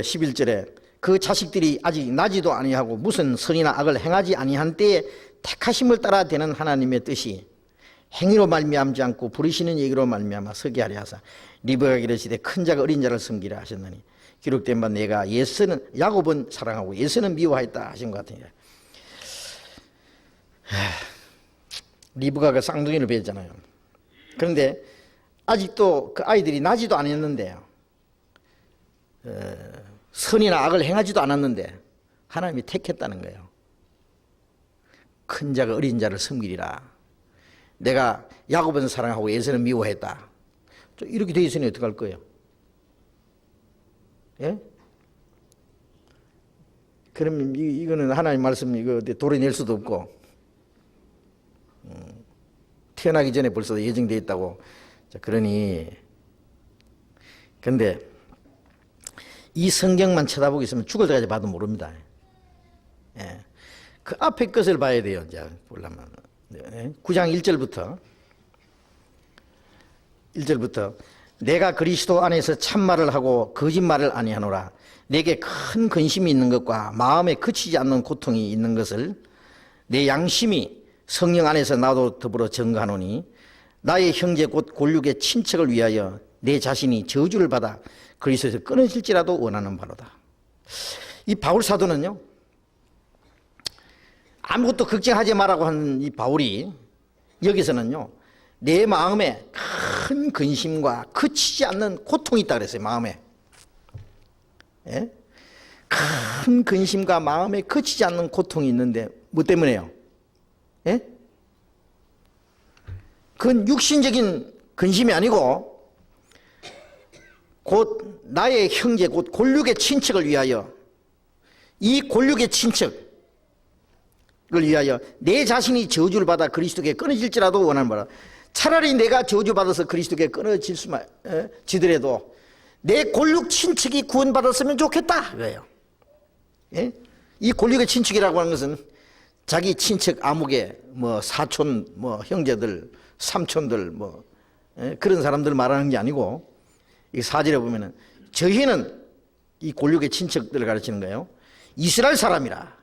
11절에 그 자식들이 아직 나지도 아니하고 무슨 선이나 악을 행하지 아니한 때에 택하심을 따라 되는 하나님의 뜻이 행위로 말미암지 않고 부르시는 얘기로 말미암아 서게 하려 하사 리브가 이르시되 큰 자가 어린 자를 섬기라 하셨느니 기록된 바 내가 예서는 야곱은 사랑하고 예서는 미워하였다 하신 것 같아요. 리브가가 쌍둥이를 배웠잖아요. 그런데 아직도 그 아이들이 나지도 않았는데요, 선이나 악을 행하지도 않았는데 하나님이 택했다는 거예요. 큰 자가 어린 자를 섬기리라. 내가 야곱은 사랑하고 예서는 미워했다. 이렇게 돼 있으니 어떡할 거예요? 예? 그럼 이거는 하나님 말씀 이거 도려낼 수도 없고, 태어나기 전에 벌써 예정되어 있다고. 자, 그러니 근데 이 성경만 쳐다보고 있으면 죽을 때까지 봐도 모릅니다. 예. 그 앞에 것을 봐야 돼요. 이제 보려면 9장 1절부터 내가 그리스도 안에서 참말을 하고 거짓말을 아니하노라. 내게 큰 근심이 있는 것과 마음에 그치지 않는 고통이 있는 것을 내 양심이 성령 안에서 나도 더불어 증거하노니 나의 형제 곧 골육의 친척을 위하여 내 자신이 저주를 받아 그리스도에서 끊어질지라도 원하는 바로다. 이 바울 사도는요, 아무것도 걱정하지 말라고 하는 이 바울이 여기서는요, 내 마음에 큰 근심과 그치지 않는 고통이 있다 그랬어요. 마음에. 예? 큰 근심과 마음에 그치지 않는 고통이 있는데 뭐 때문에요? 예? 그건 육신적인 근심이 아니고 곧 나의 형제 곧 골육의 친척을 위하여, 이 골육의 친척을 위하여 내 자신이 저주를 받아 그리스도께 끊어질지라도 원하는 바라. 차라리 내가 저주받아서 그리스도께 끊어질 수만 지더라도 내 골육 친척이 구원받았으면 좋겠다 그래요. 예? 이 골육의 친척이라고 하는 것은 자기 친척 아무개 뭐 사촌 뭐 형제들 삼촌들 뭐 그런 사람들 말하는 게 아니고, 이 사절에 보면은 저희는 이 골육의 친척들을 가르치는 거예요. 이스라엘 사람이라.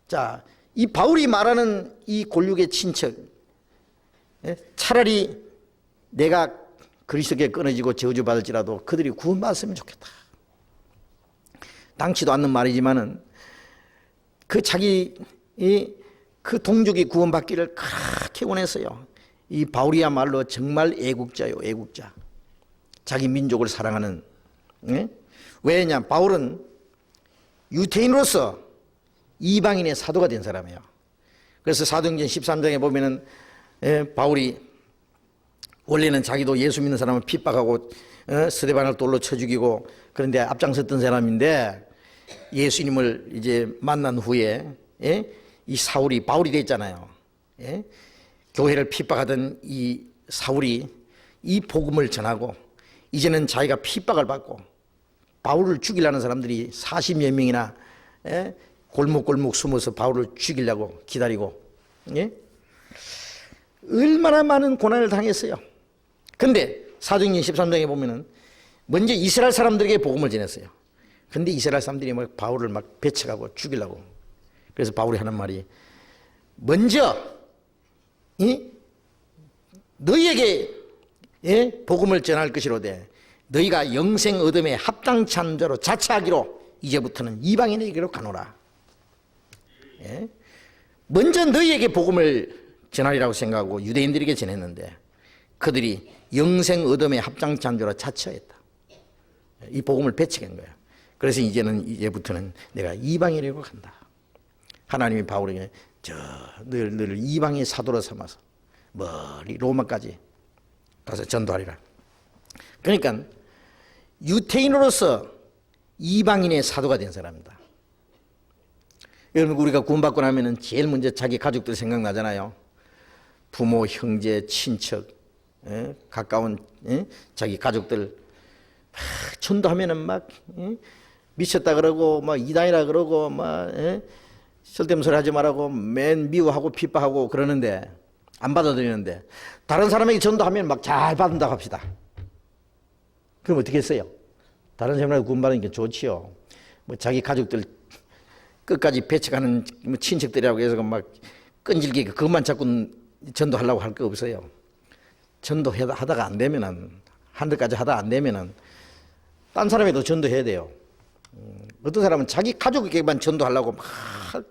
자, 이 바울이 말하는 이 골육의 친척, 차라리 내가 그리스도께 끊어지고 저주받을지라도 그들이 구원받았으면 좋겠다. 당치도 않는 말이지만은 그 자기 그 동족이 구원받기를 그렇게 원했어요. 이 바울이야말로 정말 애국자요, 애국자. 자기 민족을 사랑하는. 예? 왜냐? 바울은 유태인으로서 이방인의 사도가 된 사람이에요. 그래서 사도행전 13장에 보면은 바울이 원래는 자기도 예수 믿는 사람을 핍박하고 스데반을 돌로 쳐 죽이고 그런데 앞장섰던 사람인데 예수님을 이제 만난 후에 이 사울이 바울이 됐잖아요. 교회를 핍박하던 이 사울이 이 복음을 전하고 이제는 자기가 핍박을 받고 바울을 죽이려는 사람들이 40여 명이나 골목골목 숨어서 바울을 죽이려고 기다리고 얼마나 많은 고난을 당했어요. 그런데 사도행전 13장에 보면은 먼저 이스라엘 사람들에게 복음을 전했어요. 그런데 이스라엘 사람들이 막 바울을 막 배척하고 죽이려고. 그래서 바울이 하는 말이 먼저 너희에게 복음을 전할 것이로되 너희가 영생 얻음에 합당치 않은 자로 자처하기로 이제부터는 이방인에게로 가노라. 먼저 너희에게 복음을 전하리라고 생각하고 유대인들에게 전했는데 그들이 영생 얻음에 합당치 않은 자로 자처했다. 이 복음을 배척한 거야. 그래서 이제부터는 내가 이방인에게로 간다. 하나님이 바울에게 너를 이방의 사도로 삼아서 멀리 로마까지 가서 전도하리라. 그러니까 유태인으로서 이방인의 사도가 된 사람입니다. 여러분 우리가 구원받고 나면은 제일 먼저 자기 가족들 생각나잖아요. 부모, 형제, 친척, 가까운 자기 가족들 전도하면은 막 미쳤다 그러고 막 이단이라 그러고 막 쓸데없는 소리 하지 말라고 맨 미워하고 핍박하고 그러는데 안 받아들이는데 다른 사람에게 전도하면 막 잘 받는다고 합시다. 그럼 어떻게 했어요? 다른 사람에게 구원받는 게 좋지요. 뭐 자기 가족들 끝까지 배척하는 친척들이라고 해서 막 끈질기게 그것만 자꾸 전도하려고 할 거 없어요. 전도하다가 안 되면은 하늘까지 하다 안 되면은 딴 사람에도 전도해야 돼요. 어떤 사람은 자기 가족에게만 전도하려고 막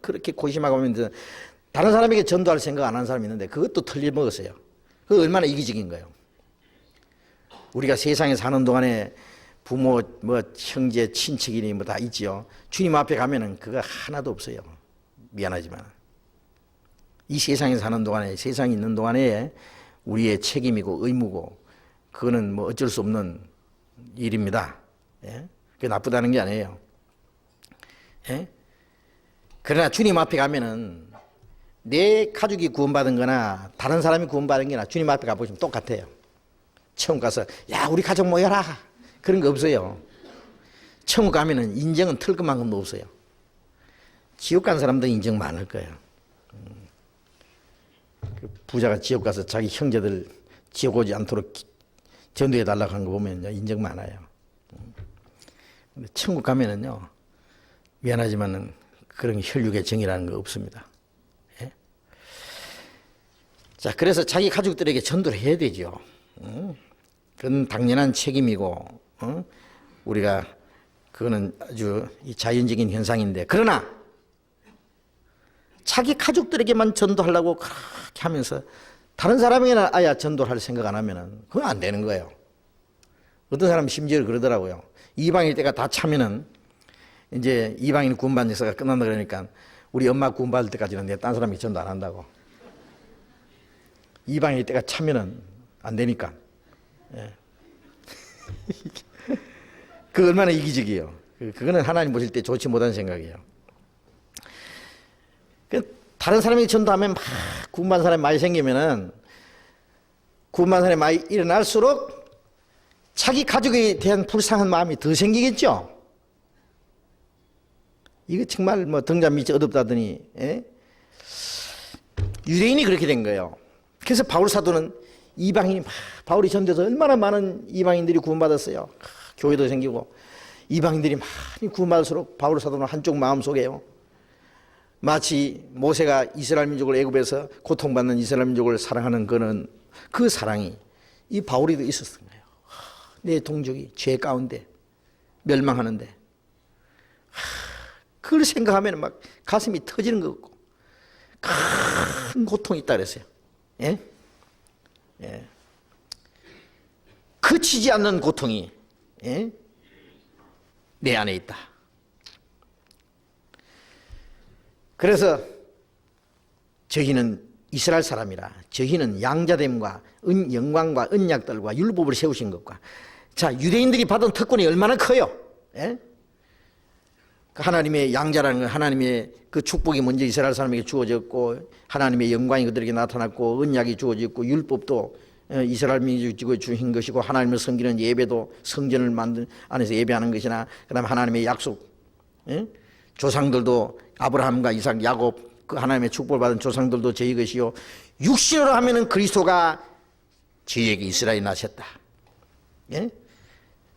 그렇게 고심하고 하면서 다른 사람에게 전도할 생각 안 하는 사람이 있는데 그것도 틀려먹었어요. 그거 얼마나 이기적인 거예요. 우리가 세상에 사는 동안에 부모, 뭐 형제, 친척이니 뭐 다 있지요. 주님 앞에 가면은 그거 하나도 없어요. 미안하지만 이 세상에 사는 동안에 세상에 있는 동안에 우리의 책임이고 의무고 그거는 뭐 어쩔 수 없는 일입니다. 그게 나쁘다는 게 아니에요. 그러나 주님 앞에 가면은 내 가족이 구원받은 거나 다른 사람이 구원받은 거나 주님 앞에 가보시면 똑같아요. 천국 가서 야 우리 가족 모여라 그런 거 없어요. 천국 가면은 인정은 틀 것만큼도 없어요. 지옥 간 사람도 인정 많을 거예요. 부자가 지옥 가서 자기 형제들 지옥 오지 않도록 전도해 달라고 한 거 보면 인정 많아요. 근데 천국 가면은요 미안하지만은 그런 혈육의 정이라는 거 없습니다. 자, 그래서 자기 가족들에게 전도를 해야 되죠. 그건 당연한 책임이고, 우리가 그거는 아주 자연적인 현상인데, 그러나 자기 가족들에게만 전도하려고 그렇게 하면서 다른 사람에게는 아예 전도를 할 생각 안 하면은 그건 안 되는 거예요. 어떤 사람 심지어 그러더라고요. 이방일 때가 다 차면은 이제 이방인 구원받는 역사가 끝난다 그러니까 우리 엄마 구원받을 때까지는 내가 딴 사람에게 전도 안 한다고. 이방일 때가 차면은 안 되니까. 그 얼마나 이기적이에요. 그거는 하나님 보실 때 좋지 못한 생각이에요. 다른 사람에게 전도하면 막 구원받은 사람이 많이 생기면은 구원받은 사람이 많이 일어날수록 자기 가족에 대한 불쌍한 마음이 더 생기겠죠. 이거 정말 뭐 등잔 밑이 어둡다더니 유대인이 그렇게 된 거예요. 그래서 바울 사도는 이방인이 바울이 전도해서 얼마나 많은 이방인들이 구원받았어요. 교회도 생기고 이방인들이 많이 구원받을수록 바울 사도는 한쪽 마음속에요. 마치 모세가 이스라엘 민족을 애굽에서 고통받는 이스라엘 민족을 사랑하는 그는 그 사랑이 이 바울이도 있었던 거예요. 내 동족이 죄 가운데 멸망하는데 그걸 생각하면 막 가슴이 터지는 것 같고 큰 고통이 있다 그랬어요. 예? 그치지 않는 고통이 내 안에 있다. 그래서 저희는 이스라엘 사람이라 저희는 양자됨과 영광과 언약들과 율법을 세우신 것과 자 유대인들이 받은 특권이 얼마나 커요. 하나님의 양자라는 건 하나님의 그 축복이 먼저 이스라엘 사람에게 주어졌고 하나님의 영광이 그들에게 나타났고 언약이 주어졌고 율법도 이스라엘 민족이 주신 것이고 하나님을 섬기는 예배도 성전을 만든 안에서 예배하는 것이나 그다음에 하나님의 약속 조상들도 아브라함과 이삭 야곱 그 하나님의 축복을 받은 조상들도 저희 것이요 육신으로 하면은 그리스도가 저희에게 이스라엘이 나셨다.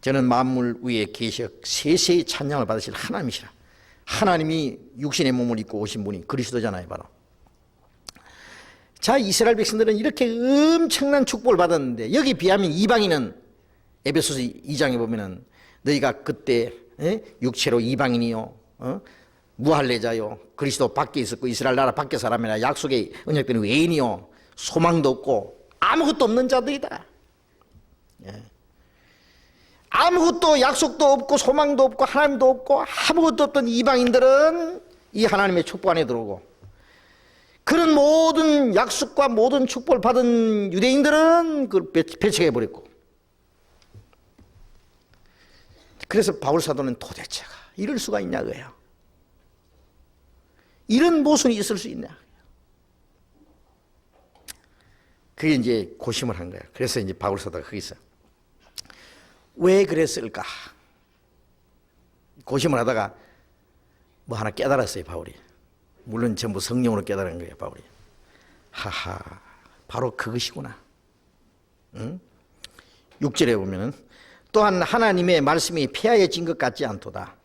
저는 만물 위에 계셔 세세의 찬양을 받으실 하나님이시라. 하나님이 육신의 몸을 입고 오신 분이 그리스도잖아요, 바로. 자, 이스라엘 백성들은 이렇게 엄청난 축복을 받았는데 여기 비하면 이방인은 에베소서 2장에 보면은 너희가 그때 육체로 이방인이요, 무할례자요, 그리스도 밖에 있었고 이스라엘 나라 밖에 사람이라 약속의 언약되는 외인이요, 소망도 없고 아무것도 없는 자들이다. 아무것도 약속도 없고 소망도 없고 하나님도 없고 아무것도 없던 이방인들은 이 하나님의 축복 안에 들어오고 그런 모든 약속과 모든 축복을 받은 유대인들은 그걸 배척해버렸고 그래서 바울 사도는 도대체가 이럴 수가 있냐 그래요. 이런 모순이 있을 수 있냐. 그게 이제 고심을 한 거예요. 그래서 이제 바울 사도가 거기서 왜 그랬을까? 고심을 하다가 뭐 하나 깨달았어요, 바울이. 물론 전부 성령으로 깨달은 거예요, 바울이. 하하, 바로 그것이구나. 6절에 보면은 또한 하나님의 말씀이 폐하여진 것 같지 않도다.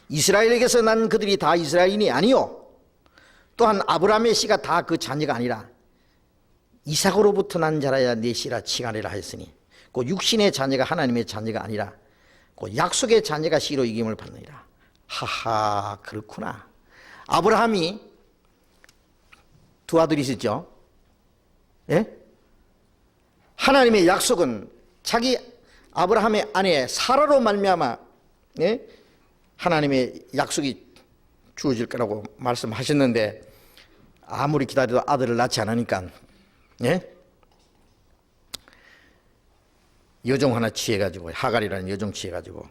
이스라엘에게서 난 그들이 다 이스라엘인이 아니요. 또한 아브라함의 씨가 다 그 자녀가 아니라 이삭으로부터 난 자라야 내 씨라 칭하리라 하였으니 그 육신의 자녀가 하나님의 자녀가 아니라 그 약속의 자녀가 씨로 이김을 받느니라. 하하, 그렇구나. 아브라함이 두 아들이 있었죠. 하나님의 약속은 자기 아브라함의 아내 사라로 말미암아 하나님의 약속이 주어질 거라고 말씀하셨는데 아무리 기다려도 아들을 낳지 않으니까 여종 하나 취해가지고 하갈이라는 여종 취해가지고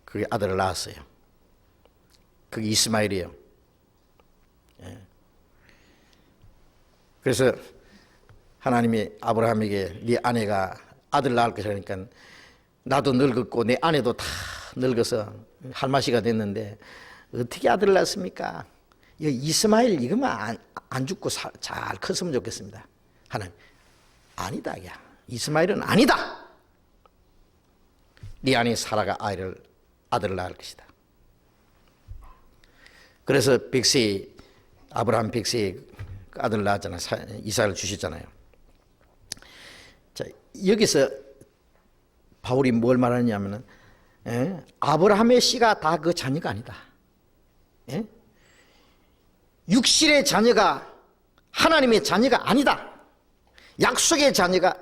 그게 아들을 낳았어요. 그게 이스마엘이에요. 그래서 하나님이 아브라함에게 네 아내가 아들 낳을 것이라니까 나도 늙었고 내 아내도 다 늙어서 할마시가 됐는데 어떻게 아들을 낳습니까? 이스마엘 이거만 안 죽고 잘 컸으면 좋겠습니다. 하나님 아니다. 야 이스마엘은 아니다. 네 아내 사라가 아들을 낳을 것이다. 그래서 백세 아브라함 백세에 아들을 낳았잖아요. 이삭을 주셨잖아요. 자, 여기서 바울이 뭘 말하냐면은 아브라함의 씨가 다 그 자녀가 아니다. 육신의 자녀가 하나님의 자녀가 아니다. 약속의 자녀가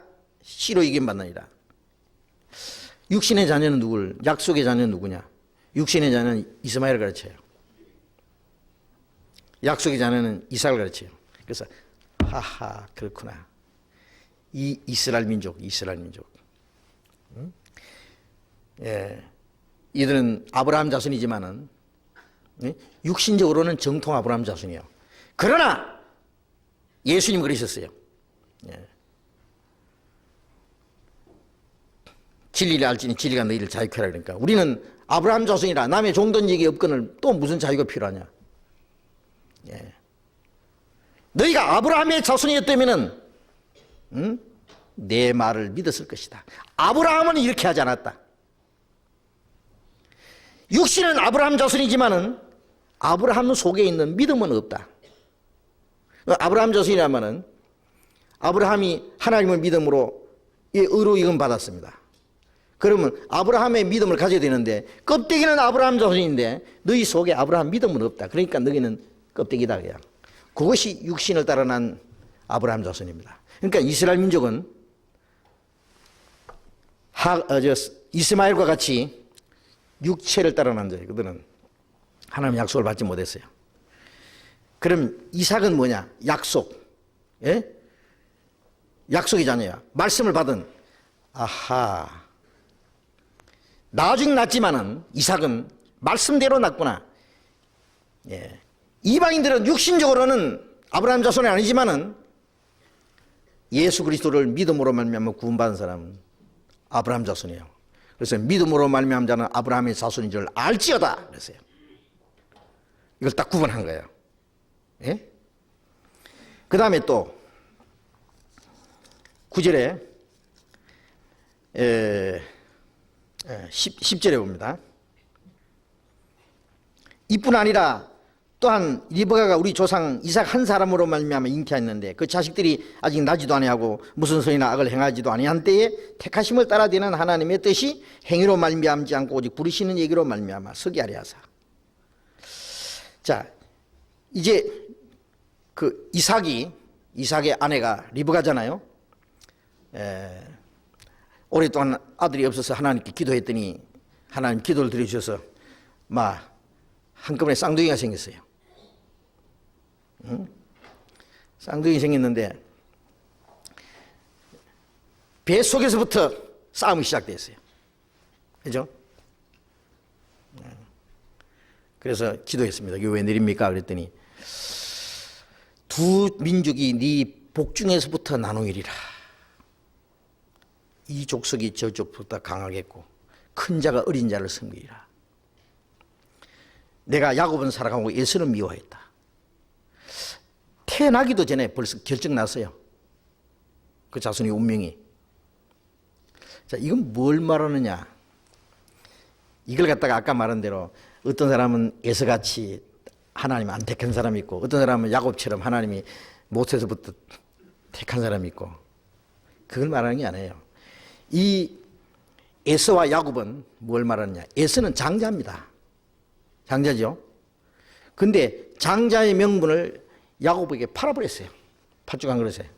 씨로 이김받느니라. 육신의 자녀는 누굴? 약속의 자녀는 누구냐? 육신의 자녀는 이스마엘을 가르쳐요. 약속의 자녀는 이삭을 가르쳐요. 그래서 하하 그렇구나. 이 이스라엘 민족. 응? 이들은 아브라함 자손이지만은 육신적으로는 정통 아브라함 자손이에요. 그러나 예수님 그러셨어요. 진리를 알지니 진리가 너희를 자유케 하라. 그러니까 우리는 아브라함 자손이라 남의 종된 얘기 없거늘 또 무슨 자유가 필요하냐. 너희가 아브라함의 자손이었다면은 내 말을 믿었을 것이다. 아브라함은 이렇게 하지 않았다. 육신은 아브라함 자손이지만은 아브라함 속에 있는 믿음은 없다. 아브라함 자손이라면은 아브라함이 하나님을 믿음으로 의로 이금 받았습니다. 그러면 아브라함의 믿음을 가져야 되는데 껍데기는 아브라함 자손인데 너희 속에 아브라함 믿음은 없다. 그러니까 너희는 껍데기다 그냥. 그것이 육신을 따라 난 아브라함 자손입니다. 그러니까 이스라엘 민족은 이스마엘과 같이 육체를 따라난 자예요. 그들은 하나님의 약속을 받지 못했어요. 그럼 이삭은 뭐냐? 약속. 예? 약속의 자녀야. 말씀을 받은. 아하. 나중에 낳지만은 이삭은 말씀대로 낳구나. 예. 이방인들은 육신적으로는 아브라함 자손이 아니지만은 예수 그리스도를 믿음으로 말미암아 구원받은 사람은 아브라함 자손이에요. 그래서 믿음으로 말미암은 자는 아브라함의 자손인 줄 알지어다 그랬어요. 이걸 딱 구분한 거예요. 예? 그 다음에 또 9절에 10절에 봅니다. 이뿐 아니라 또한 리브가가 우리 조상 이삭 한 사람으로 말미암아 잉태했는데 그 자식들이 아직 나지도 아니하고 무슨 선이나 악을 행하지도 아니한 때에 택하심을 따라되는 하나님의 뜻이 행위로 말미암지 않고 오직 부르시는 얘기로 말미암아 서게 하려 하사. 자, 이제 그 이삭의 아내가 리브가잖아요. 오랫동안 아들이 없어서 하나님께 기도했더니 하나님 기도를 들어주셔서 한꺼번에 쌍둥이가 생겼어요. 응? 쌍둥이 생겼는데 배 속에서부터 싸움이 시작됐어요. 그죠? 그래서 기도했습니다. 이게 왜 내립니까? 그랬더니 두 민족이 네 복중에서부터 나누이리라. 이 족속이 저쪽보다 강하겠고 큰 자가 어린 자를 섬기리라. 내가 야곱은 사랑하고 에서는 미워했다. 태어나기도 전에 벌써 결정 났어요. 그 자손의 운명이. 자, 이건 뭘 말하느냐? 이걸 갖다가 아까 말한 대로 어떤 사람은 에서같이 하나님 안 택한 사람이 있고 어떤 사람은 야곱처럼 하나님이 모세에서부터 택한 사람이 있고 그걸 말하는 게 아니에요. 이 에서와 야곱은 뭘 말하느냐? 에서는 장자입니다. 장자죠. 근데 장자의 명분을 야곱에게 팔아버렸어요. 팥죽한 그릇에.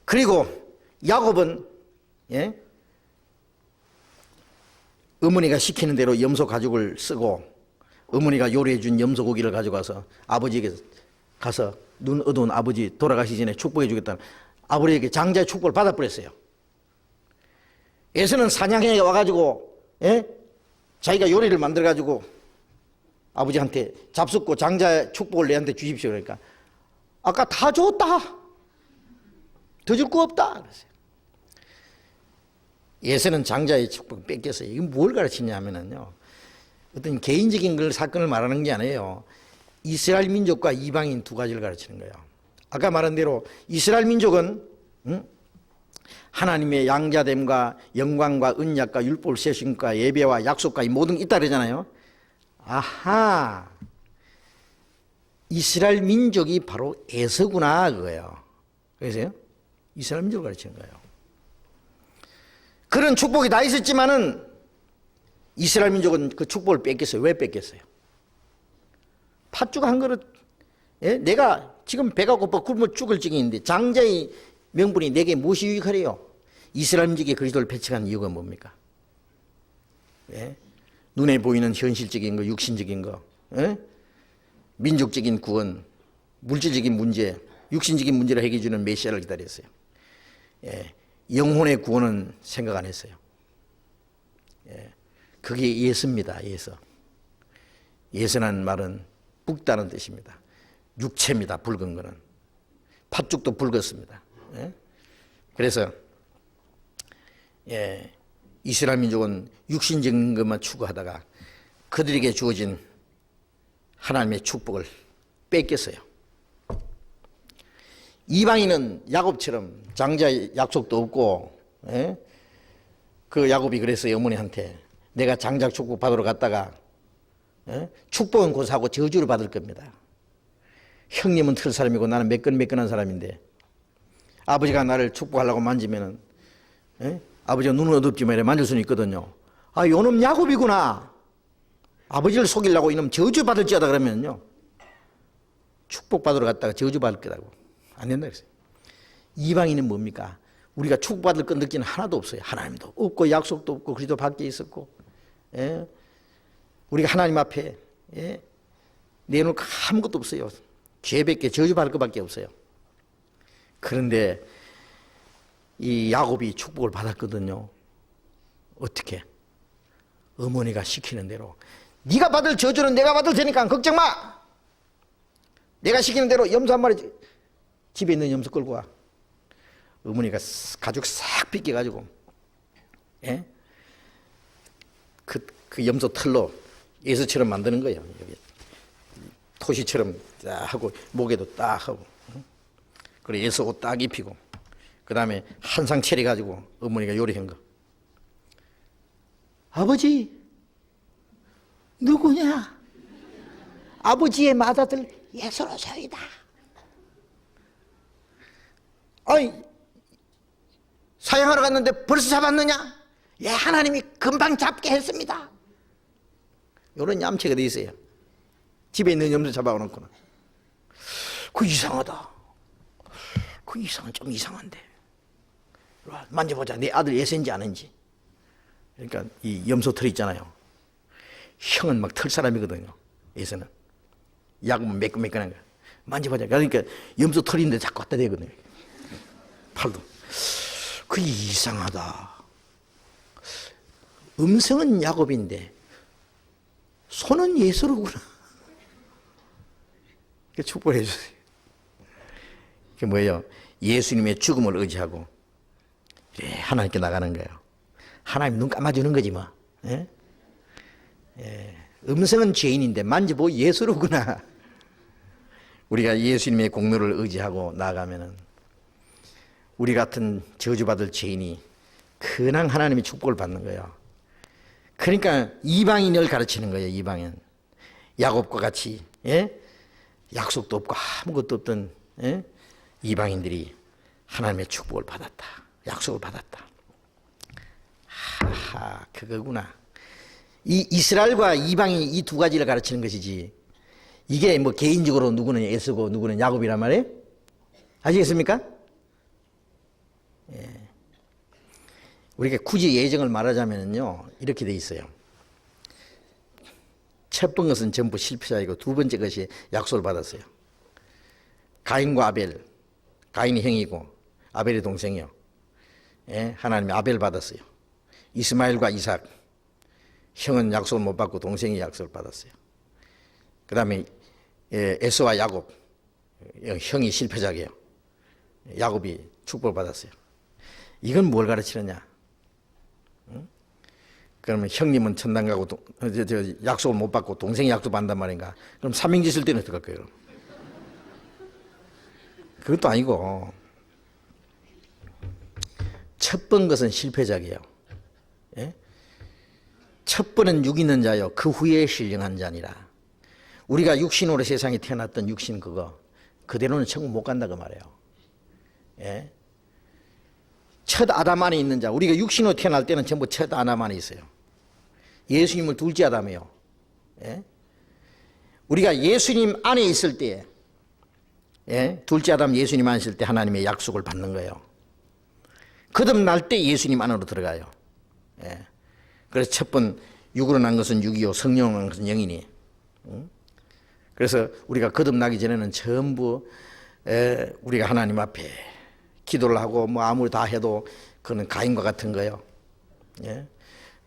그리고 야곱은 어머니가 시키는 대로 염소 가죽을 쓰고 어머니가 요리해 준 염소 고기를 가져가서 아버지에게 가서 눈 어두운 아버지 돌아가시기 전에 축복해 주겠다는 아버지에게 장자의 축복을 받아버렸어요. 에서는 사냥해 와가지고 자기가 요리를 만들어가지고 아버지한테 잡숫고 장자의 축복을 내한테 주십시오. 그러니까 아까 다 줬다. 더 줄 거 없다. 그랬어요. 에서는 장자의 축복을 뺏겼어요. 이건 뭘 가르치냐 하면은요. 어떤 개인적인 걸 사건을 말하는 게 아니에요. 이스라엘 민족과 이방인 두 가지를 가르치는 거예요. 아까 말한 대로 이스라엘 민족은 하나님의 양자됨과 영광과 언약과 율법을 세신과 예배와 약속과 이 모든 게 있다 그러잖아요. 아하, 이스라엘 민족이 바로 에서구나 그거예요. 그래서요 이스라엘 민족을 가르치는 거예요. 그런 축복이 다 있었지만은 이스라엘 민족은 그 축복을 뺏겼어요. 왜 뺏겼어요? 팥죽 한 그릇, 내가 지금 배가 고파 굶어 죽을 지경인데 장자의 명분이 내게 무엇이 유익하래요? 이스라엘 민족이 그리스도를 배척한 이유가 뭡니까? 눈에 보이는 현실적인 거, 육신적인 거, 민족적인 구원, 물질적인 문제, 육신적인 문제를 해결해 주는 메시아를 기다렸어요. 영혼의 구원은 생각 안 했어요. 그게 예수입니다. 예수라는 말은 붉다는 뜻입니다. 육체입니다. 붉은 거는. 팥죽도 붉었습니다. 그래서 이스라엘 민족은 육신적인 것만 추구하다가 그들에게 주어진 하나님의 축복을 뺏겼어요. 이방인은 야곱처럼 장자의 약속도 없고 그 야곱이 그랬어요. 어머니한테 내가 장자 축복 받으러 갔다가 축복은 고사하고 저주를 받을 겁니다. 형님은 틀 사람이고 나는 매끈매끈한 사람인데 아버지가 나를 축복하려고 만지면은 아버지가 눈은 어둡지만 이래 만질 수는 있거든요. 아, 요놈 야곱이구나. 아버지를 속이려고 이놈 저주 받을지어다 그러면요. 축복받으러 갔다가 저주받을 거라고. 안 된다 그랬어요. 이방인은 뭡니까? 우리가 축복받을 것 느끼는 하나도 없어요. 하나님도 없고 약속도 없고 그리스도 밖에 있었고, 예? 우리가 하나님 앞에, 예? 내놓을 거 아무것도 없어요. 죄밖에 저주받을 것밖에 없어요. 그런데 이 야곱이 축복을 받았거든요. 어떻게? 어머니가 시키는 대로. 네가 받을 저주는 내가 받을 테니까 걱정 마. 내가 시키는 대로 염소 한 마리, 집에 있는 염소 끌고 와. 어머니가 가죽 싹 빗겨가지고, 예? 그 염소 털로 예수처럼 만드는 거예요. 여기 토시처럼 딱 하고 목에도 딱 하고, 그리고 예수 옷 딱 입히고, 그 다음에 한상 차려가지고 어머니가 요리한 거. 아버지 누구냐? 아버지의 맏아들 예수로서이다. 아이, 사양하러 갔는데 벌써 잡았느냐? 예, 하나님이 금방 잡게 했습니다. 이런 얌체가 돼 있어요. 집에 있는 염소 잡아오는구나. 그 이상하다. 그 좀 이상한데. 만져보자. 내 아들 예수인지 아닌지. 그러니까 이 염소 털 있잖아요. 형은 막 털 사람이거든요. 예수는. 야곱은 매끈매끈한 거야. 만져보자. 그러니까 염소 털인데 자꾸 갖다 대거든요. 팔도. 그 이상하다. 음성은 야곱인데 손은 예수로구나. 축복해 주세요. 그게 뭐예요? 예수님의 죽음을 의지하고 하나님께 나가는 거예요. 하나님 눈 감아주는 거지 뭐. 예? 예. 음성은 죄인인데 만져보고 예수로구나. 우리가 예수님의 공로를 의지하고 나아가면은 우리 같은 저주받을 죄인이 그냥 하나님의 축복을 받는 거예요. 그러니까 이방인을 가르치는 거예요. 이방인. 야곱과 같이, 예? 약속도 없고 아무것도 없던, 예? 이방인들이 하나님의 축복을 받았다. 약속을 받았다. 하하, 그거구나. 이 이스라엘과 이방인 이 두 가지를 가르치는 것이지, 이게 뭐 개인적으로 누구는 에서고 누구는 야곱이란 말이에요? 아시겠습니까? 예. 우리가 굳이 예정을 말하자면요, 이렇게 돼 있어요. 첫 번째 것은 전부 실패자이고 두 번째 것이 약속을 받았어요. 가인과 아벨, 가인이 형이고 아벨이 동생이요. 예, 하나님이 아벨 받았어요. 이스마엘과 이삭, 형은 약속을 못 받고 동생이 약속을 받았어요. 그 다음에 에서와 야곱, 형이 실패자예요. 야곱이 축복을 받았어요. 이건 뭘 가르치느냐? 응? 그러면 형님은 천당 가고 약속을 못 받고 동생이 약속 받는단 말인가? 그럼 삼행지 쓸 때는 어떡할 거예요? 그것도 아니고, 첫 번 것은 실패자예요. 예? 첫 번은 육 있는 자요, 그 후에 신령한 자니라. 우리가 육신으로 세상에 태어났던 육신 그거 그대로는 천국 못 간다 그 말이에요. 예? 첫 아담 안에 있는 자, 우리가 육신으로 태어날 때는 전부 첫 아담 안에 있어요. 예수님을 둘째 아담이에요. 예? 우리가 예수님 안에 있을 때, 예? 둘째 아담 예수님 안에 있을 때 하나님의 약속을 받는 거예요. 거듭날 때 예수님 안으로 들어가요. 예? 그래서 첫 번 육으로 난 것은 육이요 성령으로 난 것은 영이니. 응? 그래서 우리가 거듭나기 전에는 전부 우리가 하나님 앞에 기도를 하고 뭐 아무리 다 해도 그는 가인과 같은 거예요. 예?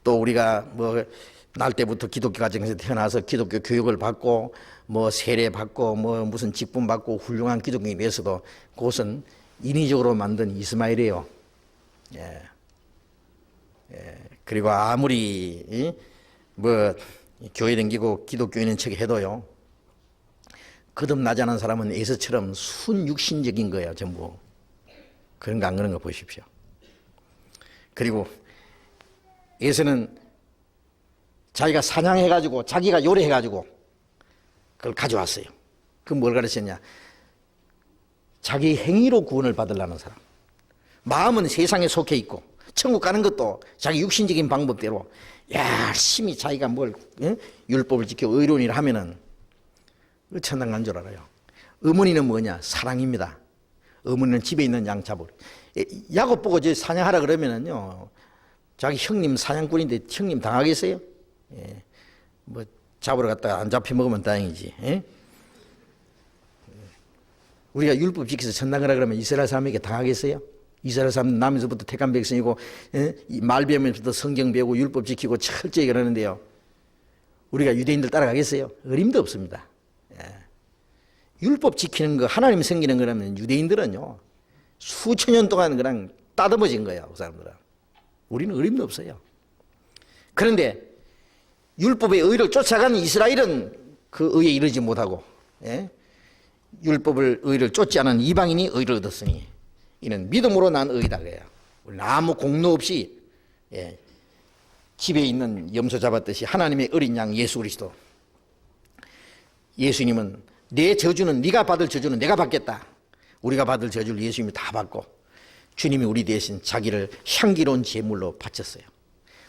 또 우리가 뭐 날 때부터 기독교 가정에서 태어나서 기독교 교육을 받고 뭐 세례 받고 뭐 무슨 직분 받고 훌륭한 기독교인이 돼서도 그것은 인위적으로 만든 이스마엘이에요. 예. 예. 그리고 아무리 뭐 교회 다니고 기독교인인 척 해도요, 거듭나지 않은 사람은 에서처럼 순육신적인 거예요, 전부. 그런 거 안 그런 거 보십시오. 그리고 에서는 자기가 사냥해가지고 자기가 요리해가지고 그걸 가져왔어요. 그럼 뭘 가르쳤냐? 자기 행위로 구원을 받으려는 사람. 마음은 세상에 속해 있고 천국 가는 것도 자기 육신적인 방법대로 열심히 자기가 뭘 율법을 지켜 의로운 일을 하면은 천당 간 줄 알아요. 어머니는 뭐냐? 사랑입니다. 어머니는 집에 있는 양 잡으러. 야곱 보고 저 사냥하라 그러면은요, 자기 형님 사냥꾼인데 형님 당하겠어요? 예. 뭐 잡으러 갔다가 안 잡혀 먹으면 다행이지. 예? 우리가 율법 지켜서 천당하라 그러면 이스라엘 사람에게 당하겠어요? 이스라엘 사람 남에서부터 택한 백성이고, 예? 말 배우면서부터 성경 배우고 율법 지키고 철저히 그러는데요. 우리가 유대인들 따라가겠어요? 어림도 없습니다. 예. 율법 지키는 거, 하나님 섬기는 거라면 유대인들은요, 수천 년 동안 그냥 따듬어진 거예요, 그 사람들은. 우리는 어림도 없어요. 그런데 율법의 의를 쫓아가는 이스라엘은 그 의에 이르지 못하고, 예? 율법을 의를 쫓지 않은 이방인이 의를 얻었으니 이는 믿음으로 난 의다 그래요. 아무 공로 없이, 예, 집에 있는 염소 잡았듯이 하나님의 어린 양 예수 그리스도, 예수님은 내 저주는 네가 받을 저주는 내가 받겠다. 우리가 받을 저주를 예수님이 다 받고 주님이 우리 대신 자기를 향기로운 제물로 바쳤어요.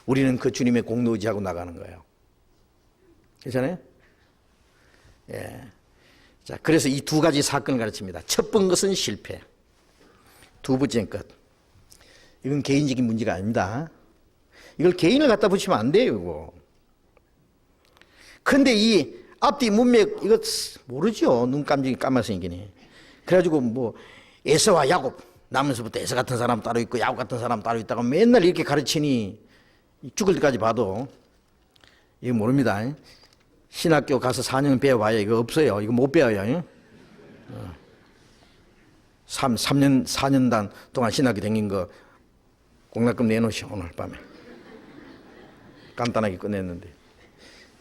우리는 그 주님의 공로 의지하고 나가는 거예요. 그렇잖아요? 예. 자, 그래서 이 두 가지 사건을 가르칩니다. 첫 번째 것은 실패. 두 번째 것. 이건 개인적인 문제가 아닙니다. 이걸 개인을 갖다 붙이면 안 돼요, 이거. 근데 이 앞뒤 문맥, 이거 모르죠. 눈 깜짝이 까맣으니까. 그래가지고 뭐, 에서와 야곱, 나면서부터 에서 같은 사람 따로 있고, 야곱 같은 사람 따로 있다고 맨날 이렇게 가르치니, 죽을 때까지 봐도, 이거 모릅니다. 신학교 가서 4년 배워봐야 이거 없어요. 이거 못 배워요. 4년 동안 신학교 다닌 거 공락금 내놓으시오, 오늘 밤에. 간단하게 끝냈는데.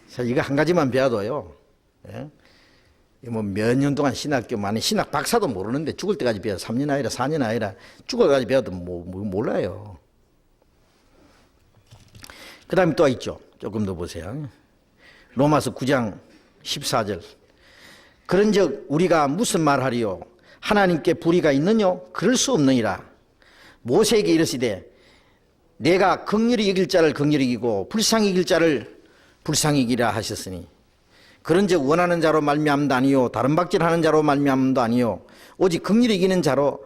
사실 이거 한 가지만 배워도요, 예? 뭐 몇 년 동안 신학교, 많이 신학 박사도 모르는데 죽을 때까지 배워. 3년 아니라 4년 아니라 죽을 때까지 배워도 몰라요. 그 다음에 또 있죠. 조금 더 보세요. 로마서 9장 14절. 그런즉 우리가 무슨 말하리요? 하나님께 불의가 있느냐? 그럴 수 없느니라. 모세에게 이르시되 내가 긍휼히 여길 자를 긍휼히 여기고 불쌍히 여길 자를 불쌍히 여기라 하셨으니 그런즉 원하는 자로 말미암도 아니요 다른 박질하는 자로 말미암도 아니요 오직 긍휼히 여기는 자로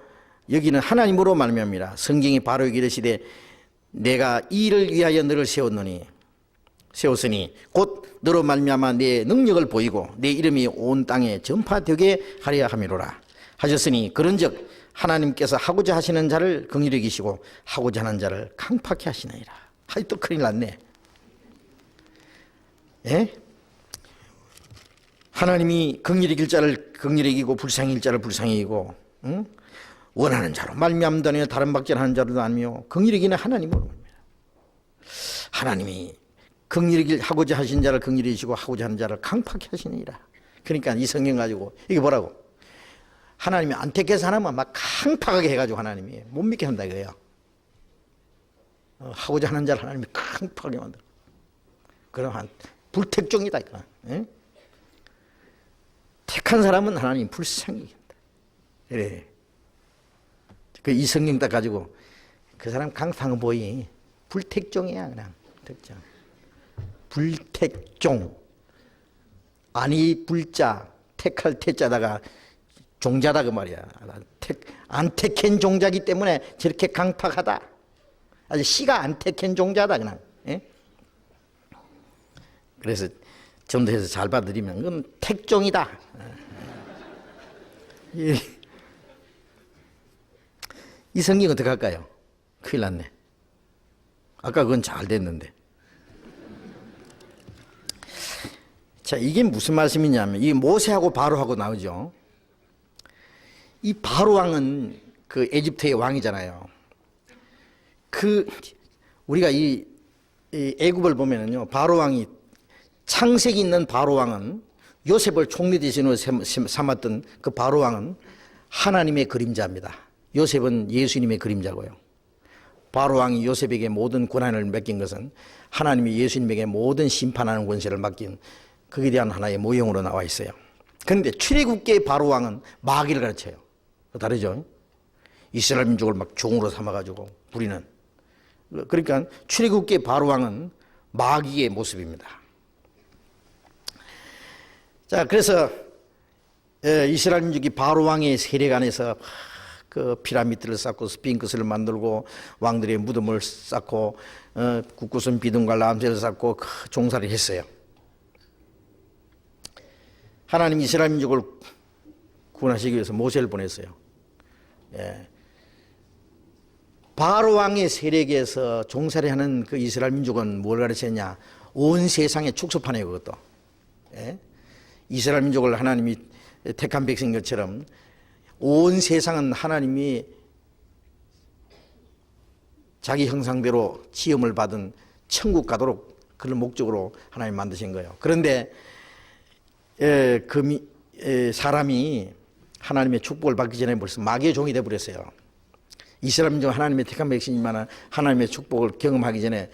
여기는 하나님으로 말미암이라. 성경이 바로 이르시되 내가 이 일을 위하여 너를 세웠으니 곧 너로 말미암아 내 능력을 보이고 내 이름이 온 땅에 전파되게 하려 함이로라 하셨으니 그런즉 하나님께서 하고자 하시는 자를 긍휼히 여기시고 하고자 하는 자를 강팍히 하시나이라. 하이 또 큰일 났네. 예? 하나님이 긍휼히 여길 자를 긍휼히 여기고 불쌍히 여길 자를 불쌍히 여기고, 응? 원하는 자로 말미암도 아니요 다른 박질하는 자도 아니요 긍휼히 여기는 하나님으로 말입니다. 하나님이 긍휼히 여길 하고자 하신 자를 긍휼히 여기시고 하고자 하는 자를 강팍히 하시니라. 그러니까 이 성경 가지고 이게 뭐라고? 하나님이 안 택해서 하나만 막 강팍하게 해가지고 하나님이 못 믿게 한다 이거예요. 하고자 하는 자를 하나님이 강팍하게 만들어. 그럼 한 불택종이다 이거. 예? 택한 사람은 하나님 불쌍히 한다. 그래. 그 이 성경 딱 가지고 그 사람 강탕 보이 불택종이야 그냥 택종. 불택종. 아니 불자 택할 택자다가 종자다 그 말이야. 안 택한 종자기 때문에 저렇게 강팍하다. 아주 씨가 안 택한 종자다 그냥. 예? 그래서 좀 더 해서 잘 받아들이면 그건 택종이다. 이 성경 어떻게 할까요? 큰일 났네. 아까 그건 잘 됐는데. 자, 이게 무슨 말씀이냐면 이 모세하고 바로하고 나오죠. 이 바로 왕은 그 에집트의 왕이잖아요. 그 우리가 이 애굽을 보면은요, 바로 왕이 창세기 있는 바로 왕은 요셉을 총리 대신으로 삼았던 그 바로 왕은 하나님의 그림자입니다. 요셉은 예수님의 그림자고요. 바로 왕이 요셉에게 모든 권한을 맡긴 것은 하나님이 예수님에게 모든 심판하는 권세를 맡긴 그에 대한 하나의 모형으로 나와 있어요. 그런데 출애굽기의 바로 왕은 마귀를 가르쳐요. 다르죠? 이스라엘 민족을 막 종으로 삼아가지고 부리는. 그러니까 출애굽기의 바로 왕은 마귀의 모습입니다. 자, 그래서 이스라엘 민족이 바로 왕의 세력 안에서 그 피라미드를 쌓고 스핑크스를 만들고 왕들의 무덤을 쌓고 굳굳은 비둥과 람새를 쌓고 종살이를 했어요. 하나님 이스라엘 민족을 구원하시기 위해서 모세를 보냈어요. 바로 왕의 세력에서 종살이하는 그 이스라엘 민족은 뭘 가르쳤냐? 온 세상의 축소판이에요. 그것도. 이스라엘 민족을 하나님이 택한 백성인 것처럼 온 세상은 하나님이 자기 형상대로 지음을 받은 천국 가도록 그런 목적으로 하나님 만드신 거예요. 그런데 사람이 하나님의 축복을 받기 전에 벌써 마귀의 종이 되어버렸어요. 이스라엘 민족은 하나님의 택한 백성이지만 하나님의 축복을 경험하기 전에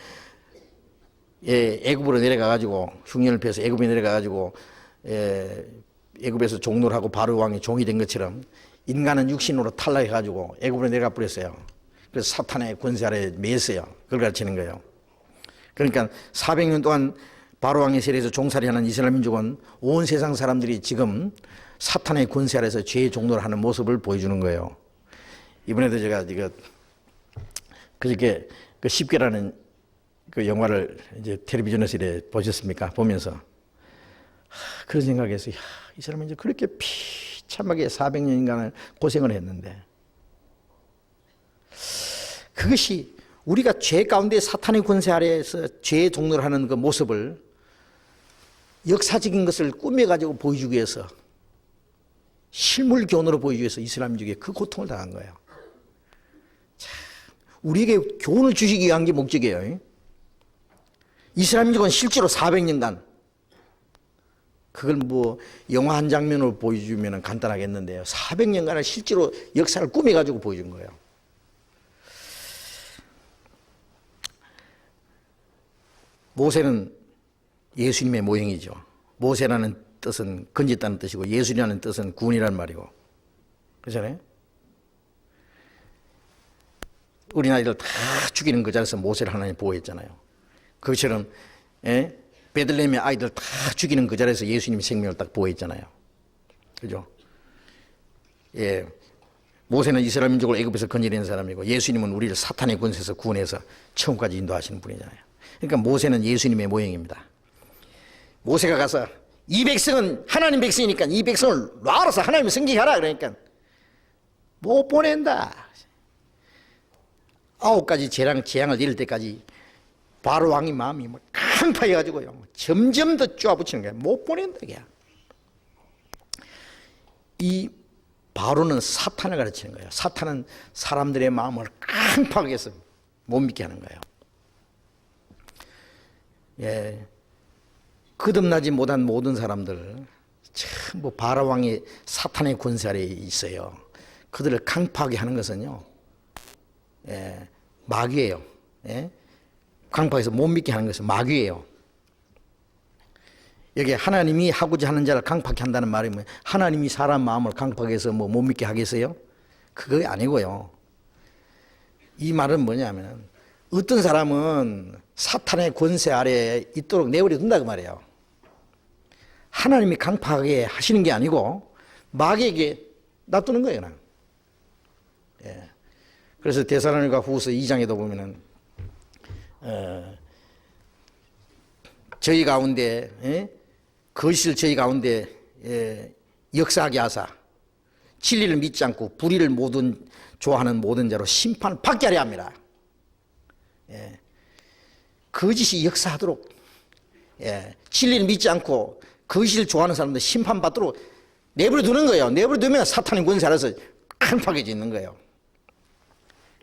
애굽으로 내려가가지고 흉년을 피해서 애굽에 내려가가지고 애굽에서 종노를 하고 바로 왕이 종이 된 것처럼 인간은 육신으로 탈락해가지고 애굽으로 내려가 버렸어요. 그래서 사탄의 권세 아래 매였어요. 그걸 가르치는 거예요. 그러니까 400년 동안 바로 왕의 세력에서 종살이하는 이스라엘 민족은 온 세상 사람들이 지금 사탄의 권세 아래서 죄의 종노를 하는 모습을 보여주는 거예요. 이번에도 제가 그저께 그 10개라는 그 영화를 이제 텔레비전에서 이래 보셨습니까? 보면서 그런 생각에서 이 사람은 이제 그렇게 비참하게 400년인간을 고생을 했는데 그것이 우리가 죄 가운데 사탄의 권세 아래에서 죄의 종노를 하는 그 모습을 역사적인 것을 꾸며가지고 보여주기 위해서 실물 교훈으로 보여주기 위해서 이스라엘 민족에 그 고통을 당한 거예요. 우리에게 교훈을 주시기 위한 게 목적이에요. 이스라엘 민족은 실제로 400년간 그걸 뭐 영화 한 장면으로 보여주면 간단하겠는데요. 400년간을 실제로 역사를 꾸며가지고 보여준 거예요. 모세는 예수님의 모형이죠. 모세라는 뜻은 건졌다는 뜻이고 예수라는 뜻은 구원이라는 말이고 그렇잖아요. 어린아이들 다 죽이는 그 자리에서 모세를 하나님 보호했잖아요. 그것처럼 베들레헴의 아이들 다 죽이는 그 자리에서 예수님이 생명을 딱 보호했잖아요. 그죠? 모세는 이스라엘 민족을 애굽에서 건져낸 사람이고 예수님은 우리를 사탄의 권세에서 구원해서 천국까지 인도하시는 분이잖아요. 그러니까 모세는 예수님의 모형입니다. 모세가 가서 이 백성은 하나님 백성이니까 이 백성을 놔라서 하나님을 섬기게 하라 그러니까 못 보낸다. 9가지 재앙을 이룰 때까지 바로 왕의 마음이 막 강파해가지고요. 점점 더 쪼아붙이는 거야. 못 보낸다. 그냥. 이 바로는 사탄을 가르치는 거예요. 사탄은 사람들의 마음을 강파하게 해서 못 믿게 하는 거예요. 거듭나지 못한 모든 사람들 전부 바로 왕의 사탄의 권세 아래에 있어요. 그들을 강파하게 하는 것은요. 마귀예요. 강파해서 못 믿게 하는 것은 마귀예요. 여기 하나님이 하고자 하는 자를 강팍하게 한다는 말이 뭐예요? 하나님이 사람 마음을 강팍하게 해서 뭐 못 믿게 하겠어요? 그거 아니고요. 이 말은 뭐냐면 어떤 사람은 사탄의 권세 아래에 있도록 내버려 둔다 그 말이에요. 하나님이 강팍하게 하시는 게 아니고 마귀에게 놔두는 거예요. 그냥. 그래서 데살로니가 후서 2장에도 보면은 저희 가운데 거짓을 저희 가운데 역사하게 하사 진리를 믿지 않고 불의를 좋아하는 모든 자로 심판을 받게 하려 합니다. 거짓이 역사하도록 진리를 믿지 않고 거짓을 좋아하는 사람들 심판받도록 내버려 두는 거예요. 내버려 두면 사탄의 권세 아래서 강팍해져 있는 거예요.